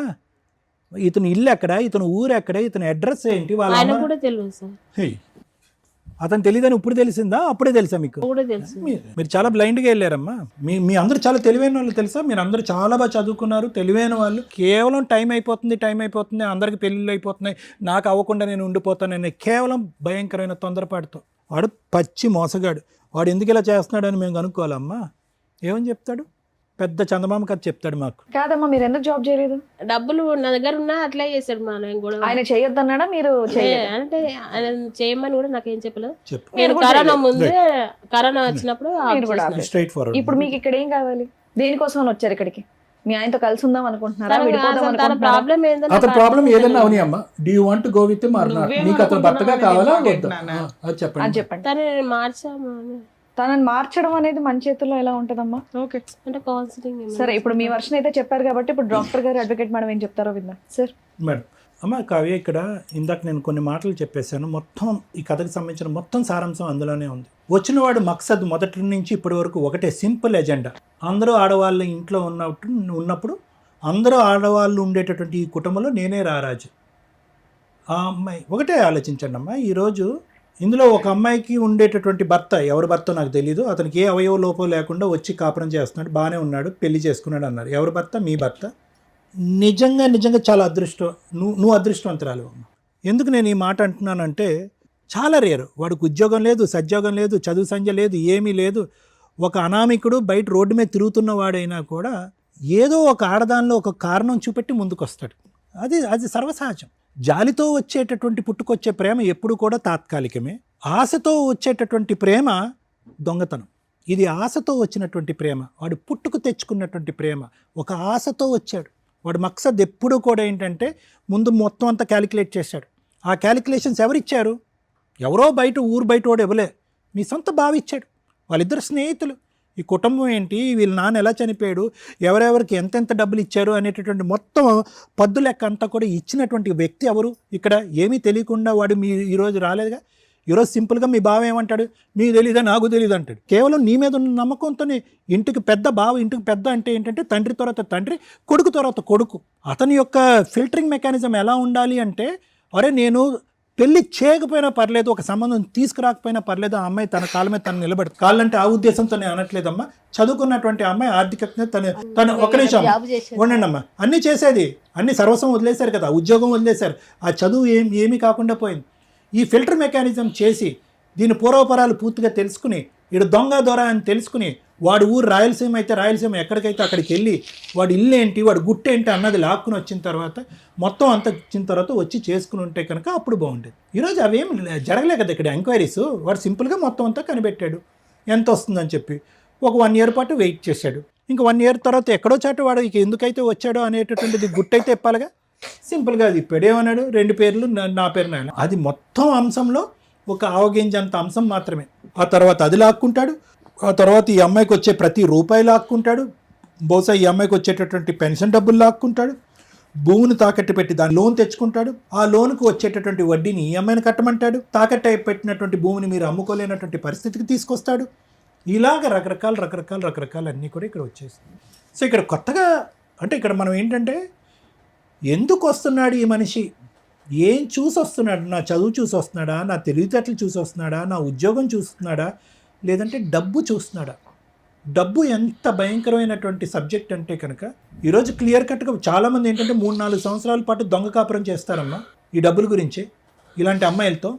ఇతను ఇల్లు ఎక్కడ, ఇతను ఊరు ఎక్కడ, ఇతను అడ్రస్ ఏంటి, వాళ్ళ కూడా తెలియదు సార్. అతను తెలియదని ఇప్పుడు తెలిసిందా, అప్పుడే తెలుసా మీకు? మీరు చాలా బ్లైండ్గా వెళ్ళారమ్మా. మీ అందరూ చాలా తెలివైన వాళ్ళు తెలుసా? మీరు అందరూ చాలా బాగా చదువుకున్నారు, తెలివైన వాళ్ళు. కేవలం టైం అయిపోతుంది, అందరికి పెళ్ళిళ్ళు అయిపోతున్నాయి, నాకు అవ్వకుండా నేను ఉండిపోతానని కేవలం భయంకరమైన తొందరపాటుతో. వాడు పచ్చి మోసగాడు. వాడు ఎందుకు ఇలా చేస్తున్నాడని మేము కనుక్కోవాలమ్మా. ఏమని చెప్తాడు? పెద్ద చందమామ కథ చెప్తాడు మాకు. కాదమ్మా, మీరు ఎందుకు జాబ్ చేయలేదు? డబ్బులు నా దగ్గర ఉన్నా అట్లా చేశాడు మా కూడా. ఆయన చేయొద్దన్నాడా మీరు? అంటే ఆయన చేయమని కూడా నాకేం చెప్పలేదు. చెప్పు. నేను కరోనా ముందు, కరోనా వచ్చినప్పుడు స్ట్రైట్ ఫార్వర్డ్. ఇప్పుడు మీకు ఇక్కడ ఏం కావాలి? దేనికోసం అని వచ్చారు ఇక్కడికి? మీ ఆయనతో కలిసి ఉందాం అనుకుంటున్నారా, విడిపోదాం తన అనుకుంటున్నారా? ప్రాబ్లం ఏంటంటే అతని ప్రాబ్లం ఏదైనా అవని అమ్మ, do you want go with or not? నువ్వేం నీకు అతను భర్తగా అనుకుంటున్నావు కావాలా అనేది వద్దా? నాన్న. అది అని చెప్పండి. చెప్పండి. తనని మార్చాము అని. తనని మార్చడం అనేది మన చేతుల్లో ఎలా ఉంటదమ్మా? ఓకే, అంటే కౌన్సిలింగ్ సరే, ఇప్పుడు మీ వర్షన్ అయితే చెప్పారు కాబట్టి ఇప్పుడు డాక్టర్ గారు, అడ్వకేట్ మేడం ఏం చెప్తారో విందాం సార్. మేడం, అమ్మ కావ్య, ఇక్కడ ఇందాక నేను కొన్ని మాటలు చెప్పేశాను. మొత్తం ఈ కథకు సంబంధించిన మొత్తం సారాంశం అందులోనే ఉంది. వచ్చినవాడు మక్సద్ మొదటి నుంచి ఇప్పటి వరకు ఒకటే, సింపుల్ ఎజెండా. అందరూ ఆడవాళ్ళ ఇంట్లో ఉన్నప్పుడు అందరూ ఆడవాళ్ళు ఉండేటటువంటి ఈ కుటుంబంలో నేనే రారాజు. ఆ అమ్మాయి ఒకటే ఆలోచించండి అమ్మా. ఈరోజు ఇందులో ఒక అమ్మాయికి ఉండేటటువంటి భర్త, ఎవరి భర్త నాకు తెలీదు, అతనికి ఏ అవయవ లోపం లేకుండా వచ్చి కాపురం చేస్తున్నాడు, బాగానే ఉన్నాడు, పెళ్లి చేసుకున్నాడు అన్నారు. ఎవరి భర్త? మీ భర్త. నిజంగా చాలా అదృష్టం. నువ్వు అదృష్టవంతురాలు అమ్మ. ఎందుకు నేను ఈ మాట అంటున్నానంటే, చాలా రేరు. వాడికి ఉద్యోగం లేదు, సద్యోగం లేదు, చదువు సంధ్య లేదు, ఏమీ లేదు. ఒక అనామికుడు బయట రోడ్డు మీద తిరుగుతున్న వాడైనా కూడా ఏదో ఒక ఆడదానిలో ఒక కారణం చూపెట్టి ముందుకు వస్తాడు. అది సర్వసహజం. జాలితో వచ్చేటటువంటి పుట్టుకొచ్చే ప్రేమ ఎప్పుడు కూడా తాత్కాలికమే. ఆశతో వచ్చేటటువంటి ప్రేమ దొంగతనం. ఇది ఆశతో వచ్చినటువంటి ప్రేమ. వాడు పుట్టుకు తెచ్చుకున్నటువంటి ప్రేమ. ఒక ఆశతో వచ్చాడు. వాడు మక్సద్ ఎప్పుడూ కూడా ఏంటంటే ముందు మొత్తం అంతా క్యాలిక్యులేట్ చేశాడు. ఆ క్యాలిక్యులేషన్స్ ఎవరిచ్చారు? ఎవరో ఊరు బయట వాడు ఇవ్వలే, మీ సొంత బావ ఇచ్చాడు. వాళ్ళిద్దరు స్నేహితులు. ఈ కుటుంబం ఏంటి, వీళ్ళ నాన్న ఎలా చనిపోయాడు, ఎవరెవరికి ఎంతెంత డబ్బులు ఇచ్చారు అనేటటువంటి మొత్తం పద్దు లెక్క అంతా కూడా ఇచ్చినటువంటి వ్యక్తి ఎవరు? ఇక్కడ ఏమీ తెలియకుండా వాడు ఈరోజు రాలేదుగా. ఈరోజు సింపుల్గా మీ బావ ఏమంటాడు? మీకు తెలీదా, నాకు తెలీదు అంటాడు. కేవలం నీ మీద ఉన్న నమ్మకంతోనే. ఇంటికి పెద్ద బావ, ఇంటికి పెద్ద అంటే ఏంటంటే తండ్రి తర్వాత తండ్రి, కొడుకు తర్వాత కొడుకు. అతని యొక్క ఫిల్టరింగ్ మెకానిజం ఎలా ఉండాలి అంటే, అరే నేను పెళ్లి చేయకపోయినా పర్లేదు, ఒక సంబంధం తీసుకురాకపోయినా పర్లేదు, ఆ అమ్మాయి తన కాళ్ళ మీద తను నిలబడు. కాళ్ళంటే ఆ ఉద్దేశంతో నేను అనట్లేదమ్మా. చదువుకున్నటువంటి అమ్మాయి ఆర్థికంగా తను ఒక నిమిషం ఉండండి అమ్మా. అన్నీ చేసేది, అన్ని సర్వస్వం వదిలేశారు కదా, ఉద్యోగం వదిలేశారు, ఆ చదువు ఏమీ కాకుండా పోయింది. ఈ ఫిల్టర్ మెకానిజం చేసి దీని పూర్వపరాలు పూర్తిగా తెలుసుకుని, ఇడు దొంగ దొర అని తెలుసుకుని, వాడు ఊరు రాయలసీమ అయితే రాయలసీమ ఎక్కడికైతే అక్కడికి వెళ్ళి వాడు ఇల్లు ఏంటి, వాడు గుట్టేంటి అన్నది లాక్కుని వచ్చిన తర్వాత, మొత్తం అంత ఇచ్చిన తర్వాత వచ్చి చేసుకుని ఉంటే కనుక అప్పుడు బాగుండేది. ఈరోజు అవేం జరగలే కదా ఇక్కడ ఎంక్వైరీస్. వాడు సింపుల్గా మొత్తం అంతా కనిపెట్టాడు ఎంత వస్తుందని చెప్పి. ఒక 1 year పాటు వెయిట్ చేశాడు. ఇంకా 1 year తర్వాత ఎక్కడో చాటు వాడు ఇక ఎందుకైతే వచ్చాడో అనేటటువంటిది గుట్టయితే ఇప్పాలిగా. సింపుల్గా అది ఇప్పుడేమన్నాడు, 2 పేర్లు నా పేరు నాయన. అది మొత్తం అంశంలో ఒక ఆవగింజంత అంశం మాత్రమే. ఆ తర్వాత అది లాక్కుంటాడు. ఆ తర్వాత ఈ అమ్మాయికి వచ్చే ప్రతి రూపాయి లాక్కుంటాడు. బహుశా ఈ అమ్మాయికి వచ్చేటటువంటి పెన్షన్ డబ్బులు లాక్కుంటాడు. భూమిని తాకట్టు పెట్టి దాని లోన్ తెచ్చుకుంటాడు. ఆ లోన్కు వచ్చేటటువంటి వడ్డీని ఈ అమ్మాయిని కట్టమంటాడు. తాకట్టు పెట్టినటువంటి భూమిని మీరు అమ్ముకోలేనటువంటి పరిస్థితికి తీసుకొస్తాడు. ఇలాగ రకరకాల అన్నీ కూడా ఇక్కడ వచ్చేసింది. సో ఇక్కడ కొత్తగా అంటే ఇక్కడ మనం ఏంటంటే, ఎందుకు వస్తున్నాడు ఈ మనిషి, ఏం చూసి వస్తున్నాడు? నా చదువు చూసి వస్తున్నాడా, నా తెలివితేటలు చూసి వస్తున్నాడా, నా ఉద్యోగం చూస్తున్నాడా, లేదంటే డబ్బు చూస్తున్నాడా? డబ్బు ఎంత భయంకరమైనటువంటి సబ్జెక్ట్ అంటే కనుక ఈరోజు క్లియర్ కట్గా చాలామంది ఏంటంటే 3-4 సంవత్సరాల పాటు దొంగ కాపురం చేస్తారమ్మా ఈ డబ్బుల గురించి. ఇలాంటి అమ్మాయిలతో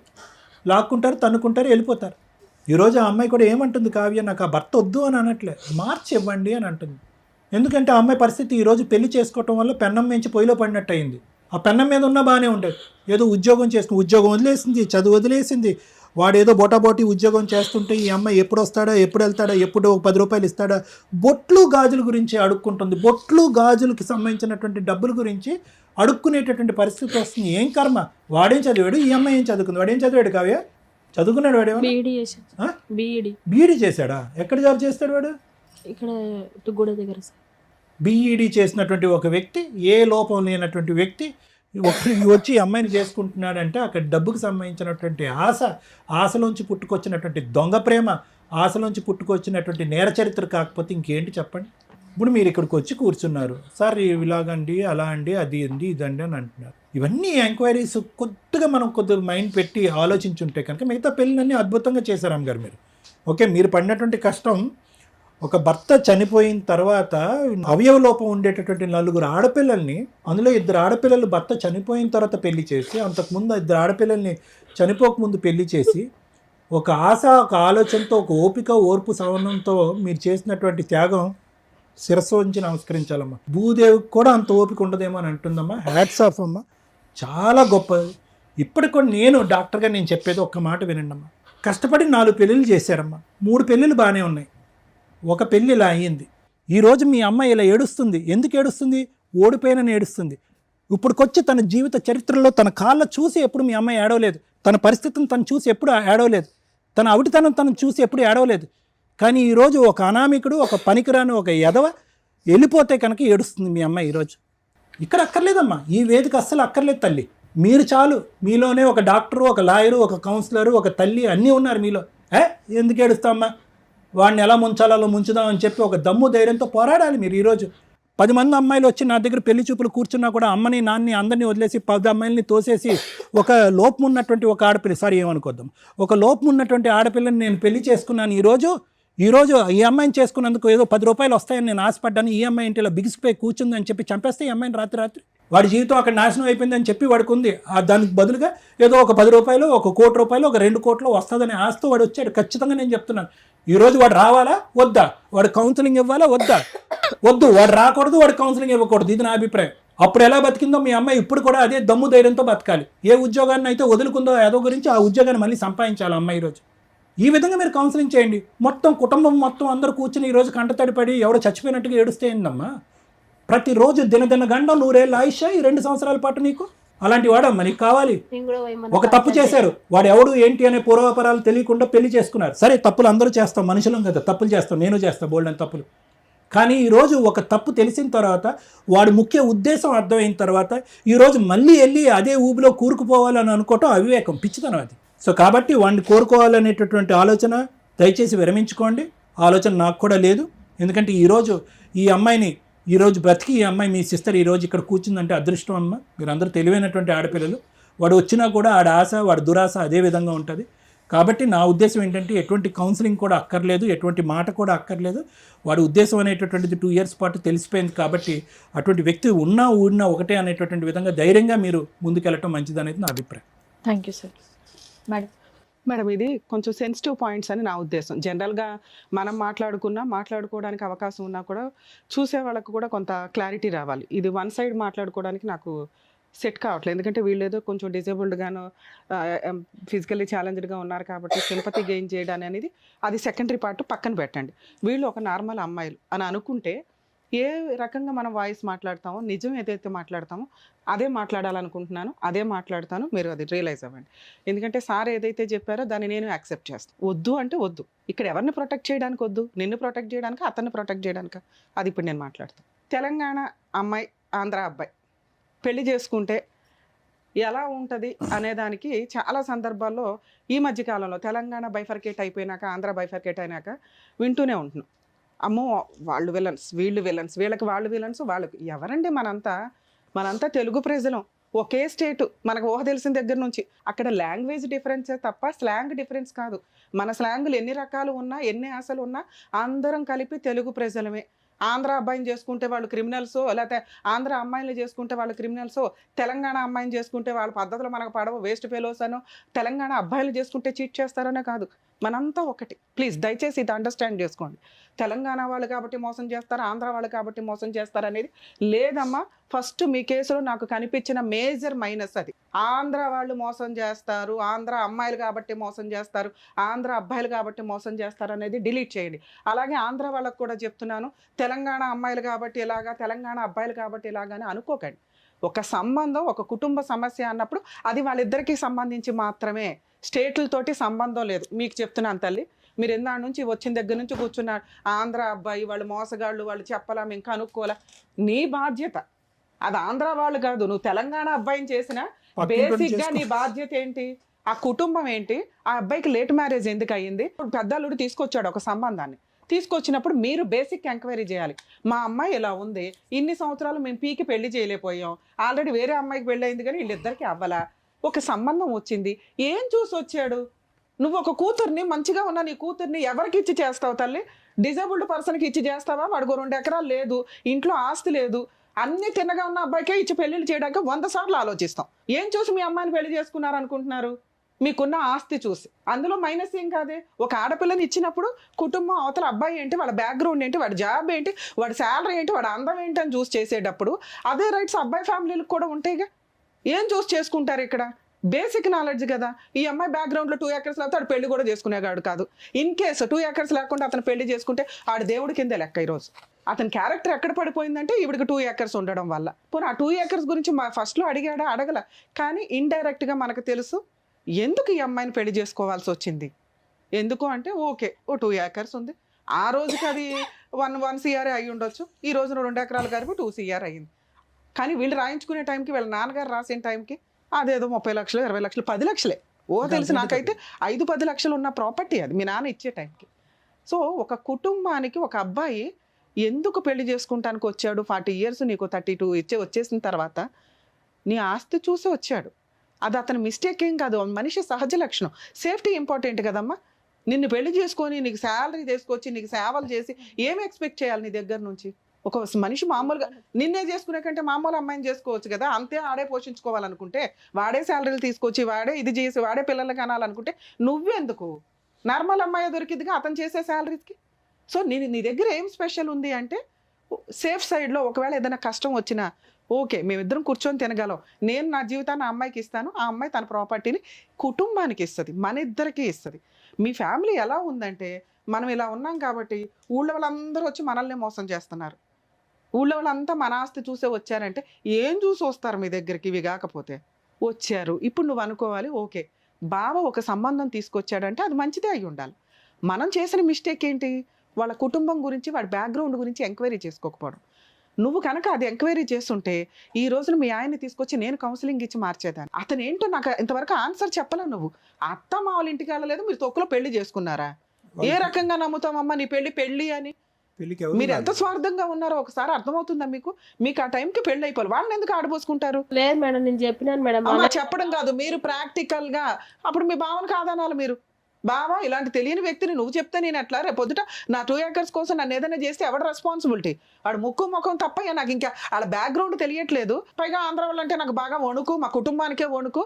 లాక్కుంటారు, తన్నుకుంటారు, వెళ్ళిపోతారు. ఈరోజు ఆ అమ్మాయి కూడా ఏమంటుంది, కావ్య నాకు ఆ భర్త వద్దు అని అనట్లే, మార్చి ఇవ్వండి అని అంటుంది. ఎందుకంటే ఆ అమ్మాయి పరిస్థితి ఈరోజు పెళ్లి చేసుకోవటం వల్ల పెన్నం మించి పొయ్యిలో పడినట్టు అయింది. ఆ పెన్నం మీద ఉన్నా బాగానే ఉండేది. ఏదో ఉద్యోగం చేసుకుని ఉద్యోగం వదిలేసింది, చదువు వదిలేసింది. వాడు ఏదో బోటాబోటీ ఉద్యోగం చేస్తుంటే ఈ అమ్మాయి ఎప్పుడు వస్తాడా, ఎప్పుడు వెళ్తాడా, ఎప్పుడు 10 రూపాయలు ఇస్తాడా, బొట్లు గాజుల గురించి అడుక్కుంటుంది. బొట్లు గాజులకి సంబంధించినటువంటి డబ్బుల గురించి అడుక్కునేటటువంటి పరిస్థితి వస్తుంది. ఏం కర్మ, వాడేం చదివాడు, ఈ అమ్మాయి ఏం చదువుకుంది? వాడేం చదివాడు కావ్య? చదువుకున్నాడు వాడేమో? బీఈడీ చేశాడా? ఎక్కడ జాబ్ చేస్తాడు వాడు? ఇక్కడ తుగ్గూడ దగ్గర సార్. బీఈడీ చేసినటువంటి ఒక వ్యక్తి, ఏ లోపం లేనటువంటి వ్యక్తి వచ్చి అమ్మాయిని చేసుకుంటున్నాడంటే అక్కడ డబ్బుకు సంబంధించినటువంటి ఆశలోంచి పుట్టుకొచ్చినటువంటి దొంగ ప్రేమ, ఆశలోంచి పుట్టుకొచ్చినటువంటి నేర చరిత్ర కాకపోతే ఇంకేంటి చెప్పండి. ఇప్పుడు మీరు ఇక్కడికి వచ్చి కూర్చున్నారు, సార్ ఇలాగండి, అలా అండి, అది అండి, ఇదండి అని అంటున్నారు. ఇవన్నీ ఎంక్వైరీస్ కొద్దిగా మనం కొద్దిగా మైండ్ పెట్టి ఆలోచించుంటే కనుక మిగతా పెళ్ళినన్నీ అద్భుతంగా చేశారు అమ్మగారు మీరు. ఓకే, మీరు పడినటువంటి కష్టం, ఒక భర్త చనిపోయిన తర్వాత అవయవ లోపం ఉండేటటువంటి 4 ఆడపిల్లల్ని, అందులో 2 ఆడపిల్లలు భర్త చనిపోయిన తర్వాత పెళ్లి చేసి, అంతకుముందు 2 ఆడపిల్లల్ని చనిపోకముందు పెళ్లి చేసి, ఒక ఆశ, ఒక ఆలోచనతో, ఒక ఓపిక, ఓర్పు, సహనంతో మీరు చేసినటువంటి త్యాగం శిరస్సు ఉంచి నమస్కరించాలమ్మా. భూదేవికి కూడా అంత ఓపిక ఉండదేమో అని అంటుందమ్మా. హ్యాట్స్ ఆఫ్ అమ్మా, చాలా గొప్పది. ఇప్పటికి కూడా నేను డాక్టర్గా నేను చెప్పేది ఒక్క మాట వినండి అమ్మా. కష్టపడి 4 పెళ్ళిళ్ళు చేశారమ్మా. 3 పెళ్ళిళ్ళు బాగానే ఉన్నాయి, ఒక పెళ్ళి ఇలా అయ్యింది. ఈరోజు మీ అమ్మాయి ఇలా ఏడుస్తుంది. ఎందుకు ఏడుస్తుంది? ఓడిపోయినని ఏడుస్తుంది. ఇప్పుడుకొచ్చి తన జీవిత చరిత్రలో తన కాళ్ళ చూసి ఎప్పుడు మీ అమ్మాయి ఏడవలేదు. తన పరిస్థితిని తను చూసి ఎప్పుడు ఏడవలేదు. తన అవిటితనం తను చూసి ఎప్పుడు ఏడవలేదు. కానీ ఈరోజు ఒక అనామికుడు, ఒక పనికిరాని ఒక ఎదవ వెళ్ళిపోతే కనుక ఏడుస్తుంది మీ అమ్మాయి ఈరోజు. ఇక్కడ అక్కర్లేదమ్మా, ఈ వేదిక అస్సలు అక్కర్లేదు తల్లి. మీరు చాలు, మీలోనే ఒక డాక్టరు, ఒక లాయరు, ఒక కౌన్సిలరు, ఒక తల్లి అన్నీ ఉన్నారు మీలో. ఎందుకు ఏడుస్తామమ్మా? వాడిని ఎలా ముంచాలో అలా ముంచుదామని చెప్పి ఒక దమ్ము ధైర్యంతో పోరాడాలి మీరు. ఈరోజు 10 మంది అమ్మాయిలు వచ్చి నా దగ్గర పెళ్లి చూపులు కూర్చున్నా కూడా అమ్మని నాన్ని అందరినీ వదిలేసి 10 అమ్మాయిలని తోసేసి ఒక లోపం ఉన్నటువంటి ఒక ఆడపిల్ల, ఏమనుకోద్దాం, ఒక లోపం ఉన్నటువంటి ఆడపిల్లని నేను పెళ్లి చేసుకున్నాను. ఈరోజు ఈ అమ్మాయిని చేసుకున్నందుకు ఏదో 10 రూపాయలు వస్తాయని నేను ఆశపడ్డాను. ఈ అమ్మాయి ఇంటిలో బిగిసిపోయి కూర్చుందని చెప్పి చంపేస్తే ఈ అమ్మాయిని రాత్రి వాడి జీవితం అక్కడ నాశనం అయిపోయిందని చెప్పి వాడికి ఉంది. దానికి బదులుగా ఏదో ఒక 10 రూపాయలు, ఒక 1 కోటి రూపాయలు, ఒక 2 కోట్లు వస్తుందని ఆశతో వాడు వచ్చాడు. ఖచ్చితంగా నేను చెప్తున్నాను. ఈరోజు వాడు రావాలా వద్దా? వాడు కౌన్సిలింగ్ ఇవ్వాలా వద్దా? వద్దు, వాడు రాకూడదు, వాడు కౌన్సిలింగ్ ఇవ్వకూడదు. ఇది నా అభిప్రాయం. అప్పుడు ఎలా బతికిందో మీ అమ్మాయి ఇప్పుడు కూడా అదే దమ్ము ధైర్యంతో బతకాలి. ఏ ఉద్యోగాన్ని అయితే వదులుకుందో ఏదో గురించి ఆ ఉద్యోగాన్ని మళ్ళీ సంపాదించాలి అమ్మాయి ఈరోజు. ఈ విధంగా మీరు కౌన్సిలింగ్ చేయండి. మొత్తం కుటుంబం మొత్తం అందరూ కూర్చుని ఈరోజు కంటతడి పడి ఎవడో చచ్చిపోయినట్టుగా ఏడుస్తే ఏందమ్మా? ప్రతిరోజు దినదిన గండం 100 ఏళ్ళ ఆయుష్ ఈ 2 సంవత్సరాల పాటు నీకు. అలాంటి వాడమ్మా నీకు కావాలి? ఒక తప్పు చేశారు, వాడు ఎవడు ఏంటి అనే పూర్వాపరాలు తెలియకుండా పెళ్లి చేసుకున్నారు. సరే, తప్పులు అందరూ చేస్తాం, మనుషులం కదా, తప్పులు చేస్తాం, నేను చేస్తాను బోల్డెన్ తప్పులు. కానీ ఈరోజు ఒక తప్పు తెలిసిన తర్వాత, వాడి ముఖ్య ఉద్దేశం అర్థమైన తర్వాత ఈరోజు మళ్ళీ వెళ్ళి అదే ఊబిలో కూరుకుపోవాలని అనుకోవటం అవివేకం, పిచ్చితనం అది. సో కాబట్టి వాడిని కోరుకోవాలనేటటువంటి ఆలోచన దయచేసి విరమించుకోండి. ఆలోచన నాకు కూడా లేదు. ఎందుకంటే ఈరోజు ఈ అమ్మాయిని ఈరోజు బ్రతికి ఈ అమ్మాయి మీ సిస్టర్ ఈరోజు ఇక్కడ కూర్చుందంటే అదృష్టం అమ్మ. మీరందరూ తెలివైనటువంటి ఆడపిల్లలు. వాడు వచ్చినా కూడా ఆడ ఆశ, వాడి దురాశ అదే విధంగా ఉంటుంది. కాబట్టి నా ఉద్దేశం ఏంటంటే ఎటువంటి కౌన్సిలింగ్ కూడా అక్కర్లేదు, ఎటువంటి మాట కూడా అక్కర్లేదు. వాడి ఉద్దేశం అనేటటువంటిది 2 ఇయర్స్ పాటు తెలిసిపోయింది. కాబట్టి అటువంటి వ్యక్తి ఉన్నా ఊడినా ఒకటే అనేటటువంటి విధంగా ధైర్యంగా మీరు ముందుకెళ్ళటం మంచిది అనేది నా అభిప్రాయం. Thank you sir. మేడం, ఇది కొంచెం సెన్సిటివ్ పాయింట్స్ అని నా ఉద్దేశం. జనరల్గా మనం మాట్లాడుకోవడానికి అవకాశం ఉన్నా కూడా చూసే వాళ్ళకు కూడా కొంత క్లారిటీ రావాలి. ఇది వన్ సైడ్ మాట్లాడుకోవడానికి నాకు సెట్ కావట్లేదు. ఎందుకంటే వీళ్ళు ఏదో కొంచెం డిజేబుల్డ్గానో ఫిజికల్లీ ఛాలెంజ్డ్గా ఉన్నారు కాబట్టి సింపతి గెయిన్ చేయడం అనేది అది సెకండరీ పార్ట్ పక్కన పెట్టండి. వీళ్ళు ఒక నార్మల్ అమ్మాయిలు అని అనుకుంటే ఏ రకంగా మనం వాయిస్ మాట్లాడతామో, నిజం ఏదైతే మాట్లాడతామో అదే మాట్లాడాలనుకుంటున్నాను, అదే మాట్లాడతాను. మీరు అది రియలైజ్ అవ్వండి. ఎందుకంటే సార్ ఏదైతే చెప్పారో దాన్ని నేను యాక్సెప్ట్ చేస్తాను. వద్దు అంటే వద్దు. ఇక్కడ ఎవరిని ప్రొటెక్ట్ చేయడానికి వద్దు, నిన్ను ప్రొటెక్ట్ చేయడానికి, అతన్ని ప్రొటెక్ట్ చేయడానికి, అది ఇప్పుడు నేను మాట్లాడతాను. తెలంగాణ అమ్మాయి, ఆంధ్ర అబ్బాయి పెళ్లి చేసుకుంటే ఎలా ఉంటుంది అనేదానికి చాలా సందర్భాల్లో ఈ మధ్యకాలంలో తెలంగాణ బైఫర్కేట్ అయిపోయినాక, ఆంధ్ర బైఫర్కేట్ అయినాక వింటూనే ఉంటున్నాం. అమ్మో వాళ్ళు విలన్స్, వీళ్ళు విలన్స్, వీళ్ళకి వాళ్ళు విలన్స్, వాళ్ళకి ఎవరండి? మనంతా తెలుగు ప్రజలం, ఒకే స్టేటు, మనకు ఊహ తెలిసిన దగ్గర నుంచి. అక్కడ లాంగ్వేజ్ డిఫరెన్సే తప్ప స్లాంగ్ డిఫరెన్స్ కాదు. మన స్లాంగులు ఎన్ని రకాలు ఉన్నా, ఎన్ని ఆశలు ఉన్నా అందరం కలిపి తెలుగు ప్రజలమే. ఆంధ్ర అబ్బాయిని చేసుకుంటే వాళ్ళు క్రిమినల్సో, లేకపోతే ఆంధ్ర అమ్మాయిని చేసుకుంటే వాళ్ళు క్రిమినల్సో, తెలంగాణ అమ్మాయిని చేసుకుంటే వాళ్ళ పద్ధతులు మనకు పడవ, వేస్ట్ ఫెలోస్ అనో, తెలంగాణ అబ్బాయిలు చేసుకుంటే చీట్ చేస్తారనే కాదు. మనంతా ఒకటి. ప్లీజ్ దయచేసి ఇది అండర్స్టాండ్ చేసుకోండి. తెలంగాణ వాళ్ళు కాబట్టి మోసం చేస్తారు, ఆంధ్ర వాళ్ళు కాబట్టి మోసం చేస్తారు అనేది లేదమ్మా. ఫస్ట్ మీ కేసులో నాకు కనిపించిన మేజర్ మైనస్ అది. ఆంధ్ర వాళ్ళు మోసం చేస్తారు, ఆంధ్ర అమ్మాయిలు కాబట్టి మోసం చేస్తారు, ఆంధ్ర అబ్బాయిలు కాబట్టి మోసం చేస్తారు అనేది డిలీట్ చేయండి. అలాగే ఆంధ్ర వాళ్ళకు కూడా చెప్తున్నాను, తెలంగాణ అమ్మాయిలు కాబట్టి ఇలాగా, తెలంగాణ అబ్బాయిలు కాబట్టి ఇలాగానే అనుకోకండి. ఒక సంబంధం, ఒక కుటుంబ సమస్య అన్నప్పుడు అది వాళ్ళిద్దరికీ సంబంధించి మాత్రమే, స్టేట్లతోటి సంబంధం లేదు. మీకు చెప్తున్నాను తల్లి, మీరు ఎందాడి నుంచి వచ్చిన దగ్గర నుంచి కూర్చున్నారు, ఆంధ్ర అబ్బాయి వాళ్ళు మోసగాళ్ళు, వాళ్ళు చెప్పలా, మేము కనుక్కోలా. నీ బాధ్యత అది. ఆంధ్ర వాళ్ళు కాదు, నువ్వు తెలంగాణ అబ్బాయిని చేసినా బేసిక్గా నీ బాధ్యత ఏంటి? ఆ కుటుంబం ఏంటి? ఆ అబ్బాయికి లేట్ మ్యారేజ్ ఎందుకు అయ్యింది? పెద్దల్లుడు తీసుకొచ్చాడు ఒక సంబంధాన్ని, తీసుకొచ్చినప్పుడు మీరు బేసిక్ ఎంక్వైరీ చేయాలి. మా అమ్మాయి ఇలా ఉంది, ఇన్ని సంవత్సరాలు మేము పీకి పెళ్లి చేయలేకపోయాం, ఆల్రెడీ వేరే అమ్మాయికి పెళ్ళి అయింది కానీ వీళ్ళిద్దరికి అవ్వలా, ఒక సంబంధం వచ్చింది, ఏం చూసి వచ్చాడు? నువ్వు ఒక కూతుర్ని, మంచిగా ఉన్న నీ కూతుర్ని ఎవరికి ఇచ్చి చేస్తావు తల్లి? డిజేబుల్డ్ పర్సన్కి ఇచ్చి చేస్తావా? వాడికి 2 ఎకరాలు లేదు, ఇంట్లో ఆస్తి లేదు, అన్ని తిన్నగా ఉన్న అబ్బాయికే ఇచ్చి పెళ్లిళ్ళు చేయడానికి 100 సార్లు ఆలోచిస్తాం. ఏం చూసి మీ అమ్మాయిని పెళ్లి చేసుకున్నారు అనుకుంటున్నారు? మీకున్న ఆస్తి చూసి. అందులో మైనస్ ఏం కాదే. ఒక ఆడపిల్లని ఇచ్చినప్పుడు కుటుంబం అవతల అబ్బాయి ఏంటి, వాళ్ళ బ్యాక్గ్రౌండ్ ఏంటి, వాడి జాబ్ ఏంటి, వాడి శాలరీ ఏంటి, వాడి అందం ఏంటి అని చూసి చేసేటప్పుడు అదే రైట్స్ అబ్బాయి ఫ్యామిలీలకు కూడా ఉంటాయిగా. ఏం చూసి చేసుకుంటారు ఇక్కడ? బేసిక్ నాలెడ్జ్ కదా. ఈ అమ్మాయి బ్యాక్గ్రౌండ్లో 2 acres లేకపోతే ఆడు పెళ్లి కూడా చేసుకునేవాడు కాదు. ఇన్ కేసు 2 acres లేకుండా అతను పెళ్లి చేసుకుంటే ఆడు దేవుడి కిందే లెక్క. ఈరోజు అతని క్యారెక్టర్ ఎక్కడ పడిపోయిందంటే ఈవిడికి 2 acres ఉండడం వల్ల. పోనీ ఆ 2 acres గురించి ఫస్ట్లో అడిగాడా? అడగల. కానీ ఇండైరెక్ట్గా మనకు తెలుసు ఎందుకు ఈ అమ్మాయిని పెళ్లి చేసుకోవాల్సి వచ్చింది. ఎందుకు అంటే ఓకే ఓ 2 acres ఉంది, ఆ రోజుకి అది 1 CR అయి ఉండొచ్చు, ఈ రోజు 2 ఎకరాలు కలిపి 2 CR అయ్యింది. కానీ వీళ్ళు రాయించుకునే టైంకి, వీళ్ళ నాన్నగారు రాసిన టైంకి అదేదో 30 లక్షలు 20 లక్షలు 10 లక్షలే తెలిసి నాకైతే 5-10 లక్షలు ఉన్న ప్రాపర్టీ అది మీ నాన్న ఇచ్చే టైంకి. సో ఒక కుటుంబానికి ఒక అబ్బాయి ఎందుకు పెళ్లి చేసుకుంటానికి వచ్చాడు? 40 years నీకు 32 వచ్చేసిన తర్వాత నీ ఆస్తి చూసి వచ్చాడు. అది అతని మిస్టేక్ ఏం కాదు, మనిషి సహజ లక్షణం. సేఫ్టీ ఇంపార్టెంట్ కదమ్మా. నిన్ను పెళ్లి చేసుకొని నీకు శాలరీ తీసుకొచ్చి నీకు సేవలు చేసి ఏమి ఎక్స్పెక్ట్ చేయాలి నీ దగ్గర నుంచి? ఒక మనిషి మామూలుగా నిన్నే చేసుకునే కంటే మామూలు అమ్మాయిని చేసుకోవచ్చు కదా. అంతే ఆడే పోషించుకోవాలనుకుంటే, వాడే శాలరీలు తీసుకొచ్చి వాడే ఇది చేసి వాడే పిల్లల్ని కనాలనుకుంటే నువ్వెందుకు? నార్మల్ అమ్మాయి దొరికిందిగా అతను చేసే శాలరీస్కి. సో నీ దగ్గర ఏం స్పెషల్ ఉంది అంటే సేఫ్ సైడ్లో ఒకవేళ ఏదైనా కష్టం వచ్చినా ఓకే మేమిద్దరం కూర్చొని తినగలం, నేను నా జీవితాన్ని ఆ అమ్మాయికి ఇస్తాను, ఆ అమ్మాయి తన ప్రాపర్టీని కుటుంబానికి ఇస్తుంది, మన ఇద్దరికీ ఇస్తుంది. మీ ఫ్యామిలీ ఎలా ఉందంటే మనం ఇలా ఉన్నాం కాబట్టి ఊళ్ళో వాళ్ళందరూ వచ్చి మనల్ని మోసం చేస్తున్నారు. ఊళ్ళో వాళ్ళంతా మన ఆస్తి చూసే వచ్చారంటే ఏం చూసి వస్తారు మీ దగ్గరికి? ఇవి కాకపోతే వచ్చారు. ఇప్పుడు నువ్వు అనుకోవాలి ఓకే బావ ఒక సంబంధం తీసుకొచ్చాడంటే అది మంచిదే అయి ఉండాలి. మనం చేసిన మిస్టేక్ ఏంటి? వాళ్ళ కుటుంబం గురించి వాడి బ్యాక్గ్రౌండ్ గురించి ఎంక్వైరీ చేసుకోకపోవడం. నువ్వు కనుక అది ఎంక్వైరీ చేస్తుంటే ఈ రోజున మీ ఆయన్ని తీసుకొచ్చి నేను కౌన్సిలింగ్ ఇచ్చి మార్చేదాన్ని. అతను ఏంటో నాకు ఇంతవరకు ఆన్సర్ చెప్పలేవు. నువ్వు అత్త మా వాళ్ళ ఇంటికి వెళ్ళలేదు, మీరు తొక్కులో పెళ్లి చేసుకున్నారా? ఏ రకంగా నమ్ముతామమ్మా నీ పెళ్లి అని? మీరు ఎంత స్వార్థంగా ఉన్నారో ఒకసారి అర్థమవుతుందా మీకు? మీకు ఆ టైంకి పెళ్లి అయిపోవాలి, వాళ్ళని ఎందుకు ఆడబోసుకుంటారు? లేదు మేడం, నేను చెప్పినాను మేడం. అమ్మా చెప్పడం కాదు, మీరు ప్రాక్టికల్ గా అప్పుడు మీ భావన కాదనాలి. మీరు బావా ఇలాంటి తెలియని వ్యక్తిని నువ్వు చెప్తే నేను ఎట్లా? రేపు పొద్దుట నా 2 acres కోసం నన్ను ఏదైనా చేస్తే ఎవడ రెస్పాన్సిబిలిటీ? వాడు ముఖం తప్ప నాకు ఇంకా వాళ్ళ బ్యాక్గ్రౌండ్ తెలియట్లేదు. పైగా ఆంధ్ర వాళ్ళంటే నాకు బాగా వణుకు, మా కుటుంబానికే వణుకు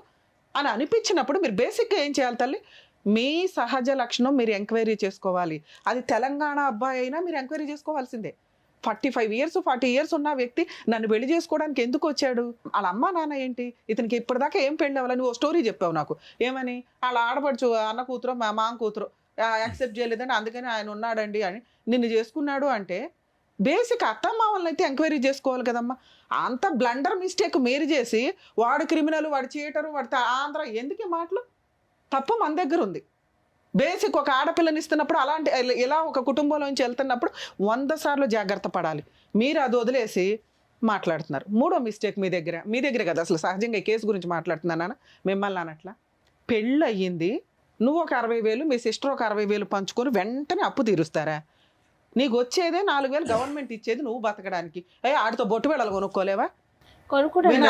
అని అనిపించినప్పుడు మీరు బేసిక్గా ఏం చేయాలి తల్లి? మీ సహజ లక్షణం మీరు ఎంక్వైరీ చేసుకోవాలి. అది తెలంగాణ అబ్బాయి అయినా మీరు ఎంక్వైరీ చేసుకోవాల్సిందే. 45 years 40 years ఉన్న వ్యక్తి నన్ను పెళ్లి చేసుకోవడానికి ఎందుకు వచ్చాడు? వాళ్ళ అమ్మ నాన్న ఏంటి? ఇతనికి ఇప్పటిదాకా ఏం పెళ్ళి అవ్వాలి? నువ్వు స్టోరీ చెప్పావు నాకు. ఏమని? వాళ్ళ ఆడపడుచు అన్న కూతురు మా కూతురు యాక్సెప్ట్ చేయలేదని అందుకని ఆయన ఉన్నాడండి అని నిన్ను చేసుకున్నాడు అంటే బేసిక్ అత్తమ్మావల్ని అయితే ఎంక్వైరీ చేసుకోవాలి కదమ్మా. అంత బ్లండర్ మిస్టేక్ మీరు చేసి వాడు క్రిమినల్, వాడు చీటరు, వాడు ఆంధ్ర, ఎందుకు ఈ మాటలు? తప్పు మన దగ్గర ఉంది. బేసిక్ ఒక ఆడపిల్లని ఇస్తున్నప్పుడు అలాంటి ఇలా ఒక కుటుంబంలోంచి వెళ్తున్నప్పుడు 100 సార్లు జాగ్రత్త పడాలి. మీరు అది వదిలేసి మాట్లాడుతున్నారు. 3వ మిస్టేక్ మీ దగ్గర కదా. అసలు సహజంగా ఈ కేసు గురించి మాట్లాడుతున్నానా మిమ్మల్ని అనట్లా. పెళ్ళి అయ్యింది, నువ్వు ఒక 60,000 మీ సిస్టర్ ఒక 60,000 పంచుకొని వెంటనే అప్పు తీరుస్తారా? నీకు వచ్చేదే 4,000 గవర్నమెంట్ ఇచ్చేది నువ్వు బతకడానికి. ఆడితో బొట్టు వేళలు కొనుక్కోలేవా? కొన్ని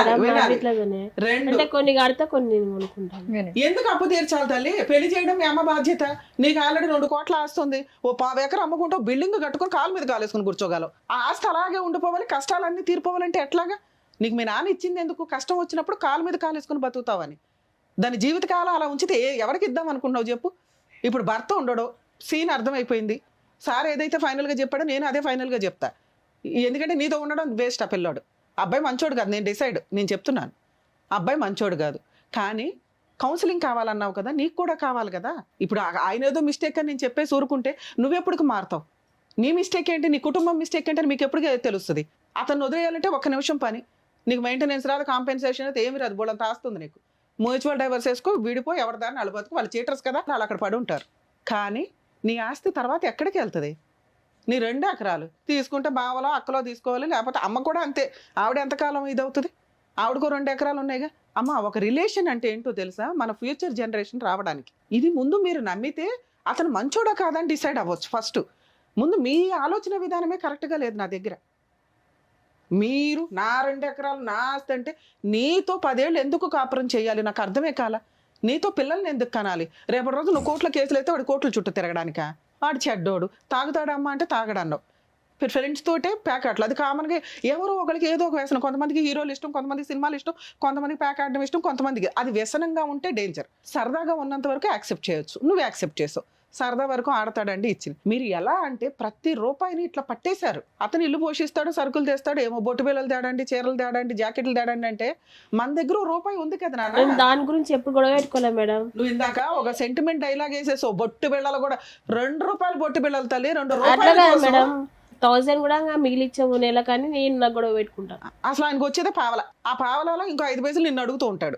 కడితే కొన్ని కొనుక్కుంటాను. ఎందుకు అప్పు తీర్చాలి తల్లి? పెళ్లి చేయడం మీ అమ్మ బాధ్యత. నీకు ఆల్రెడీ 2 కోట్ల ఆస్తుంది. ఓ 10 ఎకరం అమ్ముకుంటూ బిల్డింగ్ కట్టుకుని కాలు మీద కాలేసుకుని కూర్చోగలవు. ఆ ఆస్తి అలాగే ఉండిపోవాలి, కష్టాలన్నీ తీరిపోవాలంటే ఎట్లాగా? నీకు మీ నాన్న ఇచ్చింది ఎందుకు? కష్టం వచ్చినప్పుడు కాలు మీద కాలేసుకుని బతుకుతావని. దాని జీవితకాలం అలా ఉంచితే ఎవరికి ఇద్దాం అనుకుంటున్నావు చెప్పు? ఇప్పుడు భర్త ఉండడు, సీన్ అర్థమైపోయింది. సార్ ఏదైతే ఫైనల్గా చెప్పాడో నేను అదే ఫైనల్గా చెప్తా. ఎందుకంటే నీతో ఉండడం వేస్ట్. ఆ పిల్లోడు అబ్బాయి మంచోడు కాదు, నేను చెప్తున్నాను. అబ్బాయి మంచోడు కాదు, కానీ కౌన్సిలింగ్ కావాలన్నావు కదా, నీకు కూడా కావాలి కదా. ఇప్పుడు ఆయన ఏదో మిస్టేక్ అని నేను చెప్పేసి ఊరుకుంటే నువ్వెప్పుడు మారుతావు? నీ మిస్టేక్ ఏంటి, నీ కుటుంబం మిస్టేక్ ఏంటి అని మీకు ఎప్పటికీ తెలుస్తుంది. అతను వదిలేయాలంటే 1 నిమిషం పని. నీకు మెయింటెనెన్స్ రాదు, కాంపెన్సేషన్ అయితే ఏమి రాదు, బోళంత ఆస్తుంది నీకు. మ్యూచువల్ డైవర్స్ వేసుకో, విడిపో, ఎవరి దాన్ని అలబతుకు. వాళ్ళు చీటర్స్ కదా, వాళ్ళు అక్కడ పడి ఉంటారు. కానీ నీ ఆస్తి తర్వాత ఎక్కడికి వెళ్తుంది? నీ 2 ఎకరాలు తీసుకుంటే బావలో అక్కలో తీసుకోవాలి, లేకపోతే అమ్మ కూడా అంతే. ఆవిడ ఎంతకాలం ఇది అవుతుంది? ఆవిడకో 2 ఎకరాలు ఉన్నాయిగా. అమ్మ ఒక రిలేషన్ అంటే ఏంటో తెలుసా? మన ఫ్యూచర్ జనరేషన్ రావడానికి. ఇది ముందు మీరు నమ్మితే అతను మంచోడా కాదని డిసైడ్ అవ్వచ్చు. ఫస్ట్ ముందు మీ ఆలోచన విధానమే కరెక్ట్గా లేదు నా దగ్గర. మీరు నా 2 ఎకరాలు నా ఆస్తి అంటే నీతో 10 ఏళ్ళు ఎందుకు కాపురం చేయాలి? నాకు అర్థమే కాల. నీతో పిల్లల్ని ఎందుకు కనాలి? రేపటి రోజు నువ్వు కోట్ల కేసులు అయితే వాడు కోట్ల చుట్టూ తిరగడానికా? వాడు చెడ్డోడు, తాగుతాడమ్మా అంటే తాగడన్నావు. ఫ్రెండ్స్ తోటే ప్యాకెట్లు, అది కామన్గా ఎవరో ఒకరికి ఏదో ఒక వ్యసనం. కొంతమందికి హీరోలు ఇష్టం, కొంతమందికి సినిమాలు ఇష్టం, కొంతమందికి ప్యాక్ ఆడడం ఇష్టం, కొంతమందికి అది వ్యసనంగా ఉంటే డేంజర్. సరదాగా ఉన్నంత వరకు యాక్సెప్ట్ చేయొచ్చు, నువ్వు యాక్సెప్ట్ చేసావు. సరదా వరకు ఆడతాడండి ఇచ్చింది. మీరు ఎలా అంటే ప్రతి రూపాయిని ఇట్లా పట్టేశారు. అతను ఇల్లు పోషిస్తాడు, సరుకులు తెస్తాడు, ఏమో బొట్టు బిళ్ళలు తేడండి, చీరలు తేడండి, జాకెట్లు తేడండి అంటే మన దగ్గర రూపాయి ఉంది కదా నాన్న. మేము దాని గురించి ఎప్పుడు గొడవ పెట్టుకోలేదు మేడం. నువ్వు ఇందాక ఒక సెంటిమెంట్ డైలాగ్ వేసేసావు. బొట్టు బిళ్ళలు కూడా 2 రూపాయలు బొట్టు బిళ్ళలు తల్లి, 2 అట్లా రూపాయలు కాదు కోసం. మేడం, 1000 కూడా మిగిలిచ్చాము నెల, కానీ నేను నాకు గొడవ పెట్టుకుంటాను. అసలు ఆయనకు వచ్చేదే పావల. ఆ పావలలో ఇంకో 5 పైసలు నిన్ను అడుగుతూ ఉంటాడు.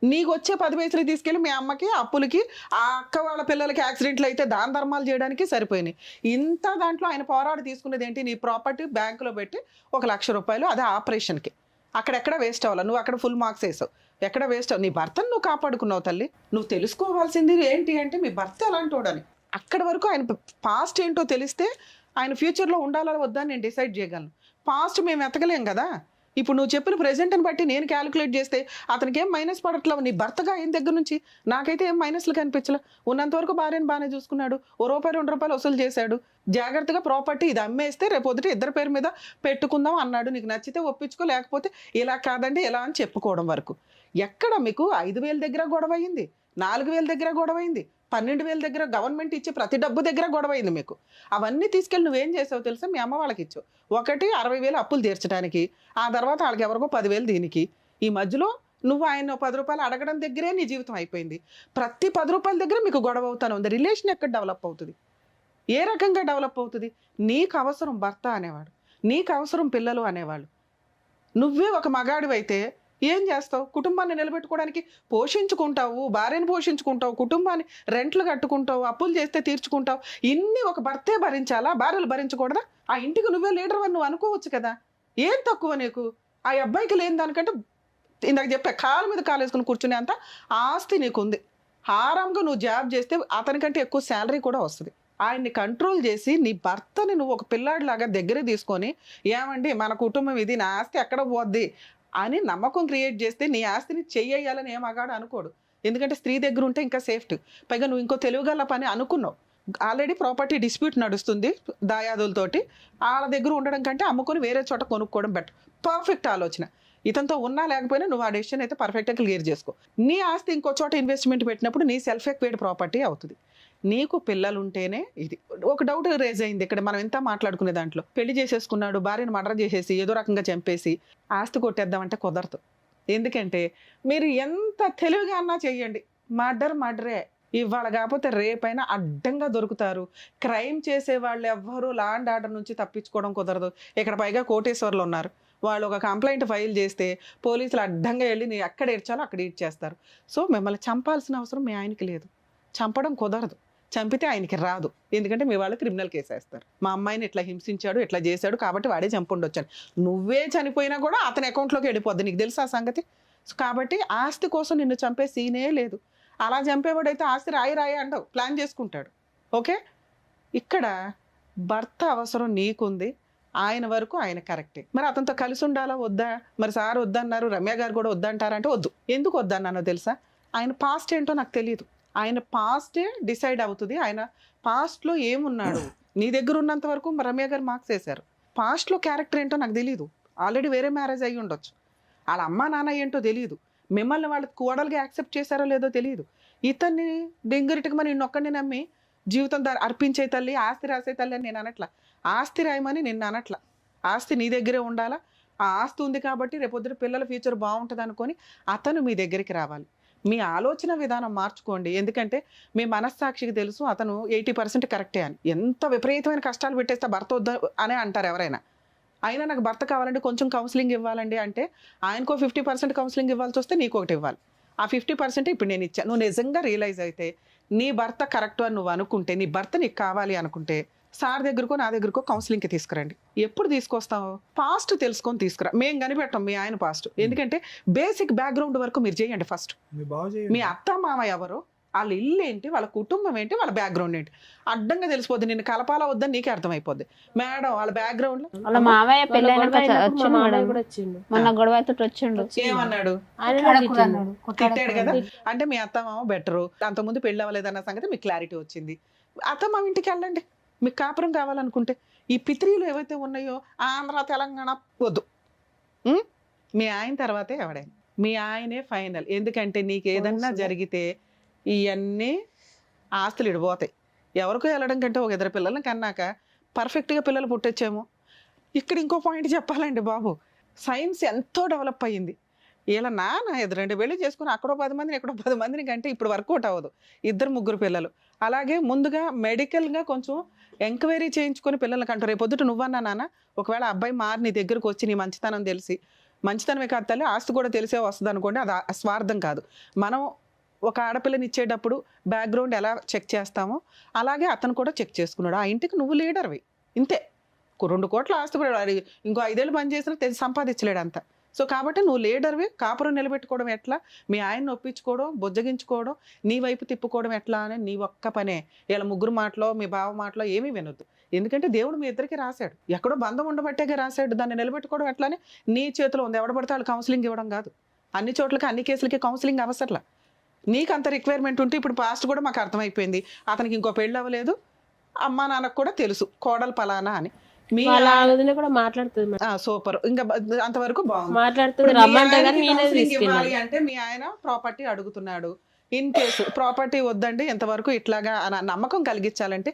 నీకు వచ్చే 10 పైసలు తీసుకెళ్ళి మీ అమ్మకి, అప్పులకి, ఆ అక్క వాళ్ళ పిల్లలకి యాక్సిడెంట్లు అయితే దాన ధర్మాలు చేయడానికి సరిపోయినాయి. ఇంత దాంట్లో ఆయన పోరాడు తీసుకునేది ఏంటి? నీ ప్రాపర్టీ బ్యాంకులో పెట్టి 1,00,000 రూపాయలు, అదే ఆపరేషన్కి. అక్కడెక్కడ వేస్ట్ అవ్వాలి, నువ్వు అక్కడ ఫుల్ మార్క్స్ వేసావు, ఎక్కడ వేస్ట్ అవ్వ. నీ భర్తను నువ్వు కాపాడుకున్నావు తల్లి. నువ్వు తెలుసుకోవాల్సింది ఏంటి అంటే మీ భర్త ఎలాంటి వాడని. అక్కడి వరకు ఆయన పాస్ట్ ఏంటో తెలిస్తే ఆయన ఫ్యూచర్లో ఉండాలా వద్దా నేను డిసైడ్ చేయగలను. పాస్ట్ మేము ఎతకలేం కదా. ఇప్పుడు నువ్వు చెప్పిన ప్రెజెంట్ని బట్టి నేను క్యాలిక్యులేట్ చేస్తే అతనికి ఏం మైనస్ పడట్లేవు. నీ భర్తగా ఆయన దగ్గర నుంచి నాకైతే ఏం మైనస్లు కనిపించలే. ఉన్నంత వరకు భార్యను బాగానే చూసుకున్నాడు, ₹1 ₹2 వసూలు చేశాడు, జాగ్రత్తగా ప్రాపర్టీ ఇది అమ్మేస్తే రేపొద్దుట ఇద్దరి పేరు మీద పెట్టుకుందాం అన్నాడు. నీకు నచ్చితే ఒప్పించుకో, లేకపోతే ఇలా కాదండి ఇలా అని చెప్పుకోవడం వరకు. ఎక్కడ మీకు 5,000 దగ్గర గొడవ అయింది, 4,000 దగ్గర గొడవ అయింది, 12,000 దగ్గర గవర్నమెంట్ ఇచ్చే ప్రతి డబ్బు దగ్గర గొడవ అయింది మీకు. అవన్నీ తీసుకెళ్ళి నువ్వేం చేసావు తెలుసా? మీ అమ్మ వాళ్ళకి ఇచ్చావు. ఒకటి 60,000 అప్పులు తీర్చడానికి, ఆ తర్వాత వాళ్ళకి ఎవరికో 10,000 దీనికి. ఈ మధ్యలో నువ్వు ఆయన 10 రూపాయలు అడగడం దగ్గరే నీ జీవితం అయిపోయింది. ప్రతి 10 రూపాయల దగ్గర మీకు గొడవ అవుతాను ఉంది. రిలేషన్ ఎక్కడ డెవలప్ అవుతుంది? ఏ రకంగా డెవలప్ అవుతుంది? నీకు అవసరం భర్త అనేవాడు, నీకు అవసరం పిల్లలు అనేవాళ్ళు. నువ్వే ఒక మగాడివైతే ఏం చేస్తావు? కుటుంబాన్ని నిలబెట్టుకోవడానికి పోషించుకుంటావు, భార్యను పోషించుకుంటావు, కుటుంబాన్ని రెంట్లు కట్టుకుంటావు, అప్పులు చేస్తే తీర్చుకుంటావు. ఇన్ని ఒక భర్తే భరించాలా? భార్యలు భరించకూడదా? ఆ ఇంటికి నువ్వే లీడర్ అని నువ్వు అనుకోవచ్చు కదా. ఏం తక్కువ నీకు? ఆ అబ్బాయికి లేని దానికంటే ఇందాక చెప్పా, కాలు మీద కాలు వేసుకుని కూర్చునే అంత ఆస్తి నీకుంది. హారంగా నువ్వు జాబ్ చేస్తే అతనికంటే ఎక్కువ శాలరీ కూడా వస్తుంది. ఆయన్ని కంట్రోల్ చేసి నీ భర్తని నువ్వు ఒక పిల్లాడిలాగా దగ్గర తీసుకొని, ఏమండి మన కుటుంబం ఇది, నా ఆస్తి ఎక్కడ పోద్ది అని నమ్మకం క్రియేట్ చేస్తే నీ ఆస్తిని చెయ్యాలని ఏం మగాడు అనుకోడు. ఎందుకంటే స్త్రీ దగ్గర ఉంటే ఇంకా సేఫ్టీ. పైగా నువ్వు ఇంకో తెలుగుగల పని అనుకున్నావు. ఆల్రెడీ ప్రాపర్టీ డిస్ప్యూట్ నడుస్తుంది దాయాదులతోటి. వాళ్ళ దగ్గర ఉండడం కంటే అమ్ముకొని వేరే చోట కొనుక్కోవడం బెటర్. పర్ఫెక్ట్ ఆలోచన. ఇతనితో ఉన్నా లేకపోయినా నువ్వు ఆ డెసిషన్ అయితే పర్ఫెక్ట్గా క్లియర్ చేసుకో. నీ ఆస్తి ఇంకో చోట ఇన్వెస్ట్మెంట్ పెట్టినప్పుడు నీ సెల్ఫ్ ఎక్వైర్డ్ ప్రాపర్టీ అవుతుంది. నీకు పిల్లలు ఉంటేనే ఇది. ఒక డౌట్ రేజ్ అయింది ఇక్కడ మనం ఎంత మాట్లాడుకునే దాంట్లో. పెళ్లి చేసేసుకున్నాడు, భార్యను మర్డర్ చేసేసి ఏదో రకంగా చంపేసి ఆస్తి కొట్టేద్దామంటే కుదరదు. ఎందుకంటే మీరు ఎంత తెలివిగా అన్నా చెయ్యండి, మర్డరే. ఇవాళ కాకపోతే రేపైనా అడ్డంగా దొరుకుతారు. క్రైమ్ చేసే వాళ్ళు ఎవ్వరూ లా అండ్ ఆర్డర్ నుంచి తప్పించుకోవడం కుదరదు. ఇక్కడ పైగా కోటేశ్వర్లు ఉన్నారు. వాళ్ళు ఒక కంప్లైంట్ ఫైల్ చేస్తే పోలీసులు అడ్డంగా వెళ్ళి నీ ఎక్కడ ఏడ్చాలో అక్కడ ఏడ్చేస్తారు. సో మిమ్మల్ని చంపాల్సిన అవసరం మీ ఆయనకి లేదు, చంపడం కుదరదు. చంపితే ఆయనకి రాదు, ఎందుకంటే మీ వాళ్ళు క్రిమినల్ కేసు వేస్తారు. మా అమ్మాయిని ఇట్లా హింసించాడు, ఇట్లా చేశాడు కాబట్టి వాడే చంపుండొచ్చాను. నువ్వే చనిపోయినా కూడా అతని అకౌంట్లోకి వెళ్ళిపోద్ది. నీకు తెలుసా ఆ సంగతి? కాబట్టి ఆస్తి కోసం నిన్ను చంపే సీనే లేదు. అలా చంపేవాడైతే ఆస్తి రాయి అంటావు, ప్లాన్ చేసుకుంటాడు. ఓకే, ఇక్కడ భర్త అవసరం నీకుంది, ఆయన వరకు ఆయన కరెక్టే. మరి అతనితో కలిసి ఉండాలా వద్దా? మరి సార్ వద్దన్నారు, రమ్య గారు కూడా వద్దంటారంటే వద్దు. ఎందుకు వద్దన్నానో తెలుసా? ఆయన పాస్ట్ ఏంటో నాకు తెలియదు. ఆయన పాస్టే డిసైడ్ అవుతుంది. ఆయన పాస్ట్లో ఏమున్నాడు. నీ దగ్గర ఉన్నంత వరకు రమ్య గారు మార్క్స్ వేశారు. పాస్ట్లో క్యారెక్టర్ ఏంటో నాకు తెలియదు. ఆల్రెడీ వేరే మ్యారేజ్ అయ్యి ఉండొచ్చు. వాళ్ళ అమ్మ నాన్న ఏంటో తెలియదు. మిమ్మల్ని వాళ్ళు కోడలుగా యాక్సెప్ట్ చేశారో లేదో తెలియదు. ఇతన్ని డెంగురిటికి మరి నిన్నొక్కడిని నమ్మి జీవితం అర్పించే తల్లి, ఆస్తి రాసే తల్లి అని నేను అనట్లా. ఆస్తి రాయమని నిన్ను అనట్లా. ఆస్తి నీ దగ్గరే ఉండాలా. ఆ ఆస్తి ఉంది కాబట్టి రేపొద్దున పిల్లల ఫ్యూచర్ బాగుంటుంది అనుకొని అతను మీ దగ్గరికి రావాలి. మీ ఆలోచన విధానం మార్చుకోండి. ఎందుకంటే మీ మనస్సాక్షికి తెలుసు అతను 80% కరెక్టే అని. ఎంత విపరీతమైన కష్టాలు పెట్టేస్తే భర్త వద్ద అనే అంటారు ఎవరైనా. అయినా నాకు భర్త కావాలంటే కొంచెం కౌన్సిలింగ్ ఇవ్వాలండి అంటే ఆయనకో 50% కౌన్సిలింగ్ ఇవ్వాల్సి వస్తే నీకు ఒకటి ఇవ్వాలి. ఆ 50% ఇప్పుడు నేను ఇచ్చాను. నువ్వు నిజంగా రియలైజ్ అయితే నీ భర్త కరెక్ట్ అని నువ్వు అనుకుంటే, నీ భర్త నీకు కావాలి అనుకుంటే సార్ దగ్గరకో నా దగ్గరకో కౌన్సిలింగ్కి తీసుకురండి. ఎప్పుడు తీసుకొస్తావు? పాస్ట్ తెలుసుకొని తీసుకురా. మేము కనిపెట్టాం మీ ఆయన పాస్ట్. ఎందుకంటే బేసిక్ బ్యాక్గ్రౌండ్ వరకు మీరు చేయండి. ఫస్ట్ మీ అత్త మామ ఎవరు, వాళ్ళ ఇల్లు ఏంటి, వాళ్ళ కుటుంబం ఏంటి, వాళ్ళ బ్యాక్గ్రౌండ్ ఏంటి అడ్డంగా తెలిసిపోద్ది. నిన్ను కలపాలా వద్దని నీకే అర్థమైపోద్ది. మేడం వాళ్ళ బ్యాక్గ్రౌండ్ లో వాళ్ళ మావయ్య పెళ్ళైనాక మా మామయ్య కూడా వచ్చిండు. మొన్న గొడవతో వచ్చిండు. ఏమన్నాడు? తిట్టాడు కదా. అంటే మీ అత్త మామ బెటరు, అంతకుముందు పెళ్ళి అవ్వలేదన్న సంగతి మీకు క్లారిటీ వచ్చింది. అత్త మామ ఇంటికి వెళ్ళండి. మీకు కాపురం కావాలనుకుంటే ఈ పిత్రీలు ఏవైతే ఉన్నాయో ఆంధ్ర తెలంగాణ వద్దు. మీ ఆయన తర్వాతే ఎవడైనా. మీ ఆయనే ఫైనల్. ఎందుకంటే నీకు ఏదన్నా జరిగితే ఇవన్నీ ఆస్తులు ఇడిపోతాయి. ఎవరికో వెళ్ళడం కంటే ఒక ఇద్దరు పిల్లల్ని కన్నాక పర్ఫెక్ట్గా పిల్లలు పుట్టొచ్చేమో. ఇక్కడ ఇంకో పాయింట్ చెప్పాలండి బాబు, సైన్స్ ఎంతో డెవలప్ అయ్యింది. ఇలా నాన్న ఎదురండి పెళ్లి చేసుకుని అక్కడో 10 మందిని ఎక్కడో 10 మందిని కంటే ఇప్పుడు వర్కౌట్ అవ్వదు. 2-3 పిల్లలు. అలాగే ముందుగా మెడికల్గా కొంచెం ఎంక్వైరీ చేయించుకొని పిల్లల్ని కంటారు. రేపు పొద్దుట నువ్వన్నా నాన్న ఒకవేళ అబ్బాయి మారి నీ దగ్గరకు వచ్చి నీ మంచితనం తెలిసి, మంచితనమే కాదు తల్లి ఆస్తి కూడా తెలిసే వస్తుంది అనుకోండి, అది స్వార్థం కాదు. మనం ఒక ఆడపిల్లని ఇచ్చేటప్పుడు బ్యాక్గ్రౌండ్ ఎలా చెక్ చేస్తామో అలాగే అతను కూడా చెక్ చేసుకున్నాడు. ఆ ఇంటికి నువ్వు లీడర్వి, ఇంతే. 2 కోట్ల ఆస్తి ఇంకో 5 ఏళ్ళు పని చేసినా సంపాదించలేడు అంత. సో కాబట్టి నువ్వు లీడర్వి, కాపురం నిలబెట్టుకోవడం ఎట్లా, మీ ఆయన్ని ఒప్పించుకోవడం, బుజ్జగించుకోవడం, నీ వైపు తిప్పుకోవడం ఎట్లా అని నీ ఒక్క పనే. ఇలా ముగ్గురు మాటలో మీ బావ మాటలో ఏమీ వినొద్దు. ఎందుకంటే దేవుడు మీ ఇద్దరికి రాశాడు, ఎక్కడో బంధం ఉండబట్టేగా రాశాడు. దాన్ని నిలబెట్టుకోవడం ఎట్లానే నీ చేతిలో ఉంది. ఎవడ పడితే వాళ్ళు కౌన్సిలింగ్ ఇవ్వడం కాదు. అన్ని చోట్లకి అన్ని కేసులకి కౌన్సిలింగ్ అవసరంలా. నీకు అంత రిక్వైర్మెంట్ ఉంటే ఇప్పుడు పాస్ట్ కూడా మాకు అర్థమైపోయింది, అతనికి ఇంకో పెళ్ళి అవ్వలేదు, అమ్మా నాన్నకు కూడా తెలుసు కోడలు పలానా అని. మీ కూడా మాట్లాడుతుంది సూపర్, ఇంకా అంతవరకు బాగుంది. మాట్లాడుతుంది. రమ్మంటే కానీ నేనే ఇవ్వాలి అంటే మీ ఆయన ప్రాపర్టీ అడుగుతున్నాడు. ఇన్ కేసు ప్రాపర్టీ వద్దండి ఎంతవరకు ఇట్లాగా నమ్మకం కలిగించాలంటే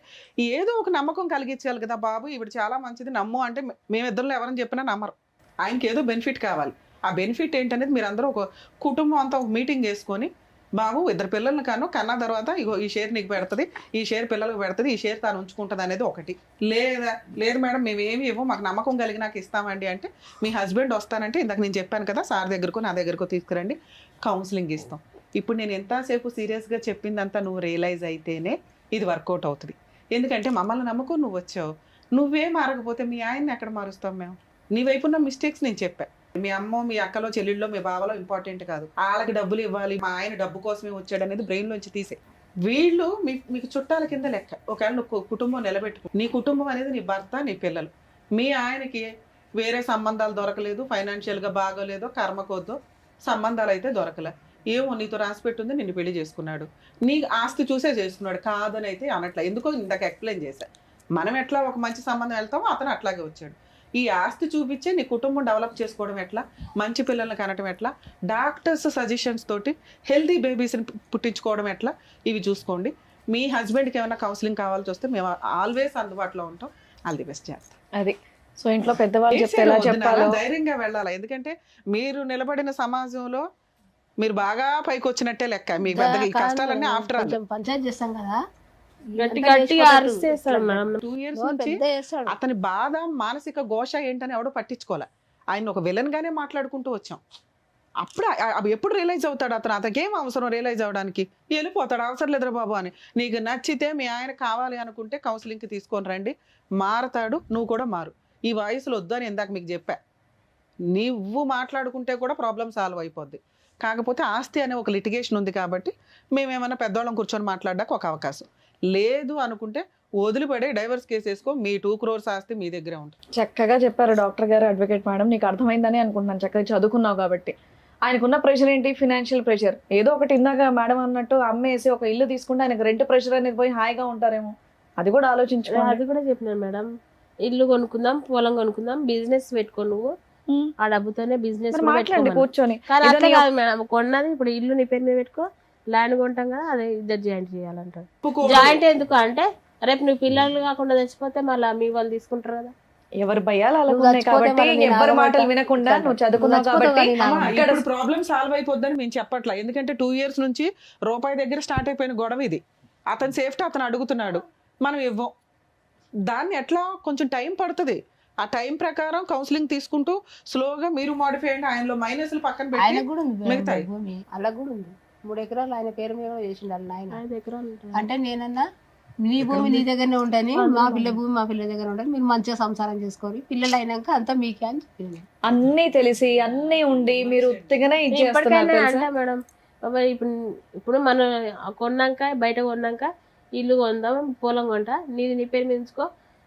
ఏదో ఒక నమ్మకం కలిగించాలి కదా బాబు, ఇప్పుడు చాలా మంచిది నమ్ము అంటే మేమిద్దరిలో ఎవరని చెప్పినా నమ్మరు. ఆయనకి ఏదో బెనిఫిట్ కావాలి. ఆ బెనిఫిట్ ఏంటనేది మీరు అందరూ ఒక కుటుంబం అంతా ఒక మీటింగ్ చేసుకొని, బాబు 2 పిల్లల్ని కన్నా తర్వాత ఇగో ఈ షేర్ నీకు పెడుతుంది, ఈ షేర్ పిల్లలకు పెడుతుంది, ఈ షేర్ తాను ఉంచుకుంటుంది అనేది ఒకటి. లేదు మేడం మేము ఏమి ఇవ్వం, మాకు నమ్మకం కలిగి నాకు ఇస్తామండి అంటే మీ హస్బెండ్ వస్తానంటే ఇందాక నేను చెప్పాను కదా సార్ దగ్గరకు నా దగ్గరకు తీసుకురండి, కౌన్సిలింగ్ ఇస్తాం. ఇప్పుడు నేను ఎంతసేపు సీరియస్గా చెప్పిందంతా నువ్వు రియలైజ్ అయితేనే ఇది వర్కౌట్ అవుతుంది. ఎందుకంటే మమ్మల్ని నమ్మకం నువ్వు వచ్చావు, నువ్వే మారకపోతే మీ ఆయన్ని ఎక్కడ మారుస్తాం మేము? నీ వైపు ఉన్న మిస్టేక్స్ నేను చెప్పా. మీ అమ్మో మీ అక్కలో చెల్లెళ్ళలో మీ బావలో ఇంపార్టెంట్ కాదు, వాళ్ళకి డబ్బులు ఇవ్వాలి, మా ఆయన డబ్బు కోసమే వచ్చాడు అనేది బ్రెయిన్లోంచి తీసే. వీళ్ళు మీకు చుట్టాల కింద లెక్క. ఒకవేళ నువ్వు కుటుంబం నిలబెట్టుకో, నీ కుటుంబం అనేది నీ భర్త నీ పిల్లలు. మీ ఆయనకి వేరే సంబంధాలు దొరకలేదు, ఫైనాన్షియల్గా బాగోలేదో కర్మకొద్దో సంబంధాలు అయితే దొరకలే, ఏమో నీతో రాసి పెట్టుంది నిన్ను పెళ్లి చేసుకున్నాడు, నీ ఆస్తి చూసే చేసుకున్నాడు, కాదని అయితే అనట్లా. ఎందుకో ఇందాక ఎక్స్ప్లెయిన్ చేశా. మనం ఎట్లా ఒక మంచి సంబంధం వెళ్తామో అతను అట్లాగే వచ్చాడు. ఈ ఆస్తి చూపించే నీ కుటుంబం డెవలప్ చేసుకోవడం ఎట్లా, మంచి పిల్లల్ని కనటం ఎట్లా, డాక్టర్స్ సజెషన్స్ తోటి హెల్తీ బేబీస్ని పుట్టించుకోవడం ఎట్లా, ఇవి చూసుకోండి. మీ హస్బెండ్కి ఏమైనా కౌన్సిలింగ్ కావాల్సి వస్తే మేము ఆల్వేస్ అందుబాటులో ఉంటాం. ఆల్ ది బెస్ట్ చేస్తాం. అది సో ఇంట్లో పెద్దవాళ్ళు చెప్తే ఎలా చెప్పాలో ధైర్యంగా వెళ్ళాలి. ఎందుకంటే మీరు నిలబడిన సమాజంలో మీరు బాగా పైకి వచ్చినట్టే లెక్క. మీ పెద్దగా ఈ కష్టాలన్నీ ఆఫ్టర్ ఆల్ పంచాయతీ చేస్తాం కదా, గట్టిగా అరిచేస్తాడు మేడం. 2 years నుంచి అతని బాధ మానసిక ఘోష ఏంటని ఎవడో పట్టించుకోలే. ఆయన ఒక విలన్ గానే మాట్లాడుకుంటూ వచ్చాం. అప్పుడు అవి ఎప్పుడు రియలైజ్ అవుతాడు అతను? అతనికేం అవసరం రియలైజ్ అవడానికి? వెళ్ళిపోతాడు, అవసరం లేదురా బాబు అని. నీకు నచ్చితే మీ ఆయన కావాలి అనుకుంటే కౌన్సిలింగ్కి తీసుకొని రండి, మారతాడు, నువ్వు కూడా మారు. ఈ వయసులో వద్దు అని ఇందాక మీకు చెప్పా. నువ్వు మాట్లాడుకుంటే కూడా ప్రాబ్లం సాల్వ్ అయిపోద్ది. కాకపోతే ఆస్తి అనే ఒక లిటిగేషన్ ఉంది కాబట్టి మేమేమన్నా పెద్దవాళ్ళం కూర్చొని మాట్లాడడానికి ఒక అవకాశం లేదు అనుకుంటే వదిలిపడే డైవర్స్ కేసు వేసుకో, మీ 2 crores ఆస్తి మీ దగ్గరే ఉంటుంది. చక్కగా చెప్పారు డాక్టర్ గారు, అడ్వకేట్ మేడం. నీకు అర్థమైందని అనుకుంటున్నాను, చక్కగా చదువుకున్నావు కాబట్టి. ఆయనకున్న ప్రెషర్ ఏంటి? Financial pressure. ఏదో ఒకటి ఇందాక మేడం అన్నట్టు అమ్మేసి ఒక ఇల్లు తీసుకుంటే ఆయనకు రెంట్ ప్రెషర్ అనేది పోయి హాయిగా ఉంటారేమో, అది కూడా ఆలోచించుకోవాలి. అది కూడా చెప్పినాను మేడం, ఇల్లు కొనుక్కుందాం, పొలం కొనుక్కుందాం, బిజినెస్ పెట్టుకో, నువ్వు ఆ డబ్బుతోనే బిజినెస్ మాట్లాడండి కూర్చొని. కానీ అట్లా కాదు మేడం, కొన్నది ఇప్పుడు ఇల్లు నీ పేరు మీద పెట్టుకో, ల్యాండ్ కొంటాం కదా అది ఇద్దరు జాయింట్ చేయాలంటారు. జాయింట్ ఎందుకు అంటే రేపు నువ్వు పిల్లలు కాకుండా చచ్చిపోతే మళ్ళీ మీ వాళ్ళు తీసుకుంటారు కదా. ఎవరు భయాలు అలాగే కాబట్టి ఎవరి మాటలు వినకుండా నువ్వు చదువుకున్నావు కాబట్టి ఇక్కడ ప్రాబ్లం సాల్వ్ అయిపోద్దని మేము చెప్పట్లా. ఎందుకంటే 2 years నుంచి రూపాయి దగ్గర స్టార్ట్ అయిపోయిన గొడవ ఇది. అతని సేఫ్టీ అతను అడుగుతున్నాడు, మనం ఇవ్వం. దాన్ని ఎట్లా కొంచెం టైం పడుతుంది. ఆ టైం ప్రకారం కౌన్సిలింగ్ తీసుకుంటూ స్లోగా మీరు మాడిఫై అయ్యండి. ఆయనలో మైనస్లు పక్కన పెట్టి ఆయన కూడా ఉంది మిగతాయి భూమి, అలా కూడా ఉంది. 3 ఎకరాలు ఆయన పేరు మీద కూడా చేసిండు వాళ్ళ ఆయన. 5 ఎకరాలు అంటే నేనన్నా నీ భూమి నీ దగ్గరనే ఉంటుంది, మా పిల్ల భూమి మా పిల్ల దగ్గర ఉంటుంది, మీరు మంచిగా సంసారం చేసుకోవాలి, పిల్లలు అయినాక అంతా మీకే అని చెప్పింది. అన్నీ తెలిసి అన్నీ ఉండి మీరు ఉత్తిగానే ఇప్పటికైనా అంటే మేడం ఇప్పుడు మనం కొన్నాక బయట కొన్నాక ఇల్లు కొందాం, పొలం కొంటా, నీ పేరు మీద ఉంచుకో,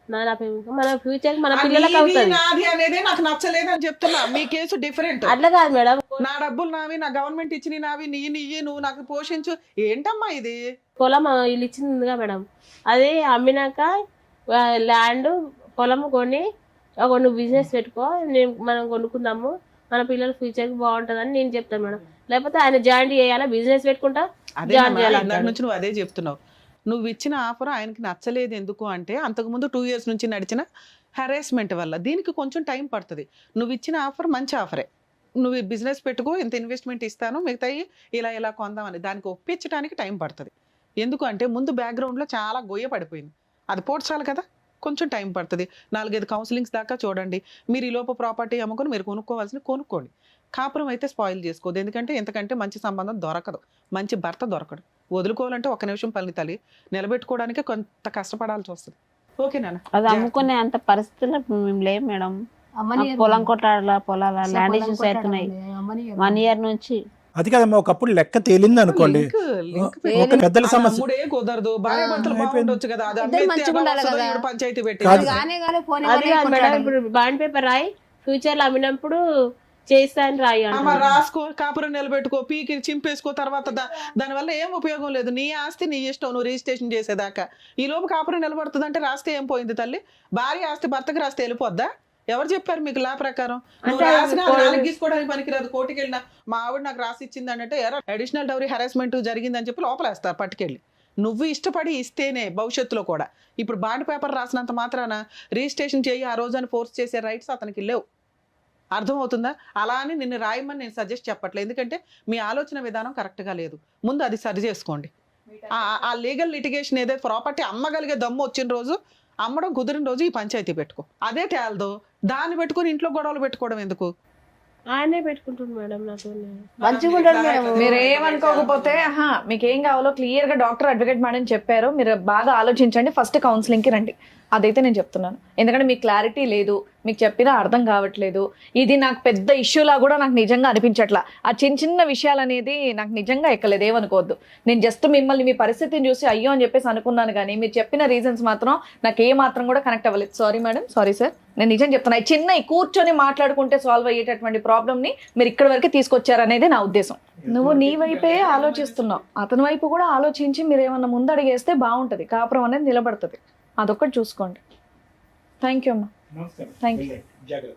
నా పేరు మీద, మన ఫ్యూచర్ మన పిల్లలకు అవుతుంది అనేది నాకు నచ్చలేదు అని చెప్తున్నా. మీ కేసు డిఫరెంట్. అట్లా కాదు మేడం, నా డబ్బులు నావి, నా గవర్నమెంట్ ఇచ్చిన నావి, నీ నువ్వు నాకు పోషించు, ఏంటమ్మా ఇది? పొలం ఇల్లు ఇచ్చిందిగా మేడం, అది అమ్మినాక ల్యాండ్ పొలం కొని నువ్వు బిజినెస్ పెట్టుకో, మనం కొనుక్కుందాము, మన పిల్లల ఫ్యూచర్ బాగుంటుందని నేను చెప్తాను మేడం. లేకపోతే ఆయన జాయింట్ చేయాలా, బిజినెస్ పెట్టుకుంటా అదే నుంచి నువ్వు అదే చెప్తున్నావు. నువ్వు ఇచ్చిన ఆఫర్ ఆయనకి నచ్చలేదు ఎందుకు అంటే అంతకుముందు 2 years నుంచి నడిచిన హెరాస్మెంట్ వల్ల. దీనికి కొంచెం టైం పడుతుంది. నువ్వు ఇచ్చిన ఆఫర్ మంచి ఆఫరే, నువ్వు బిజినెస్ పెట్టుకో, ఇంత ఇన్వెస్ట్మెంట్ ఇస్తాను, మిగతాయి ఇలా కొందామని దానికి ఒప్పించడానికి టైం పడుతుంది. ఎందుకంటే ముందు బ్యాక్గ్రౌండ్లో చాలా గొయ్య పడిపోయింది, అది పోడ్చాలి కదా, కొంచెం టైం పడుతుంది. 4-5 కౌన్సిలింగ్స్ దాకా చూడండి. మీరు ఈ లోపు ప్రాపర్టీ అమ్ముకొని మీరు కొనుక్కోండి. కాపురం అయితే స్పాయిల్ చేసుకోవద్దు, ఎందుకంటే ఇంతకంటే మంచి సంబంధం దొరకదు, మంచి భర్త దొరకడు. వదులుకోవాలంటే 1 నిమిషం పని తల్లి, నిలబెట్టుకోవడానికి కొంత కష్టపడాల్సి వస్తుంది. ఓకే నాన్న, అది అమ్ముకునే అంత పరిస్థితుల్లో మేము లేవు మేడం. పొలం కొట్లాడాల, పొలాల ల్యాండ్ ఇష్యూస్ అవుతున్నాయి 1 year నుంచి. అది కదమ్మా, ఒకప్పుడు లెక్క తేలింది అనుకోండి, ఒక పెద్దల సమస్య తమ్ముడే కుదరదు, భార్య భర్తలు బాగుండొచ్చు కదా, అది ఇద్దరు అమ్మేస్తే మంచిగా ఉండాలి అలా వస్తుందో కదా. ఈవిడ పంచాయతీ పెట్టి కాదు. అది కాదు మేడం, ఇప్పుడు బాండ్ పేపర్ రాయి ఫ్యూచర్ లో అమ్మినప్పుడు చేస్తా అని రాయి అమ్మ అంటున్నారు. రాసుకో, కాపురం నిలబెట్టుకో, పీకి చింపేసుకో, తర్వాత దానివల్ల ఏం ఉపయోగం లేదు. నీ ఆస్తి నీ ఇష్టం, నువ్వు రిజిస్ట్రేషన్ చేసేదాకా. ఈ లోపు కాపురం నిలబడుతుంది అంటే రాస్తే ఏం పోయింది తల్లి? భార్య ఆస్తి భర్తకి రాస్తే వెళ్ళిపోద్దా? ఎవరు చెప్పారు మీకు లా ప్రకారం? నువ్వు రాసినా నాలుగు గీసుకోవడానికి పనికిరాదు. కోర్టుకి వెళ్ళినా మా ఆవిడ నాకు రాసి ఇచ్చింది అంటే అడిషనల్ డౌరీ హెరాస్మెంట్ జరిగిందని చెప్పి లోపలేస్తారు పట్టుకెళ్ళి. నువ్వు ఇష్టపడి ఇస్తేనే భవిష్యత్తులో కూడా. ఇప్పుడు బాండ్ పేపర్ రాసినంత మాత్రాన రిజిస్ట్రేషన్ చేయి ఆ రోజు అని ఫోర్స్ చేసే రైట్స్ అతనికి లేవు. అర్థమవుతుందా? అలా అని నిన్ను రాయమని నేను సజెస్ట్ చెప్పట్లేదు, ఎందుకంటే మీ ఆలోచన విధానం కరెక్ట్గా లేదు. ముందు అది సరి చేసుకోండి. ఆ లీగల్ లిటిగేషన్ ఏదైతే ప్రాపర్టీ అమ్మగలిగే దమ్ము వచ్చిన రోజు, అమ్మడం కుదిరిన రోజు ఈ పంచాయతీ పెట్టుకో. అదే తేలదో దాన్ని పెట్టుకుని ఇంట్లో గొడవలు పెట్టుకోవడం ఎందుకు? ఆయనే పెట్టుకుంటుంది మేడం నాతో. మంచిగా ఉంటాడు మేడం. మీరు ఏమనుకోకపోతే మీకు ఏం కావాలో క్లియర్ గా డాక్టర్ అడ్వకేట్ మేడం చెప్పారు. మీరు బాగా ఆలోచించండి, ఫస్ట్ కౌన్సిలింగ్ కి రండి. అదైతే నేను చెప్తున్నాను, ఎందుకంటే మీకు క్లారిటీ లేదు, మీకు చెప్పినా అర్థం కావట్లేదు. ఇది నాకు పెద్ద ఇష్యూలా కూడా నాకు నిజంగా అనిపించట్లా. ఆ చిన్న విషయాలు అనేది నాకు నిజంగా ఎక్కలేదు, ఏమనుకోవద్దు. నేను జస్ట్ మిమ్మల్ని మీ పరిస్థితిని చూసి అయ్యో అని చెప్పేసి అనుకున్నాను, కానీ మీరు చెప్పిన రీజన్స్ మాత్రం నాకు ఏ మాత్రం కూడా కనెక్ట్ అవ్వలేదు. Sorry madam, sorry sir. నేను నిజం చెప్తున్నా, చిన్న కూర్చొని మాట్లాడుకుంటే సాల్వ్ అయ్యేటటువంటి ప్రాబ్లమ్ని మీరు ఇక్కడి వరకు తీసుకొచ్చారనేది నా ఉద్దేశం. నువ్వు నీ వైపే ఆలోచిస్తున్నావు, అతని వైపు కూడా ఆలోచించి మీరు ఏమన్నా ముందడిగేస్తే బాగుంటుంది, కాపురం అనేది నిలబడుతుంది. అదొక్కటి చూసుకోండి. థ్యాంక్ యూ అమ్మా. Thank you.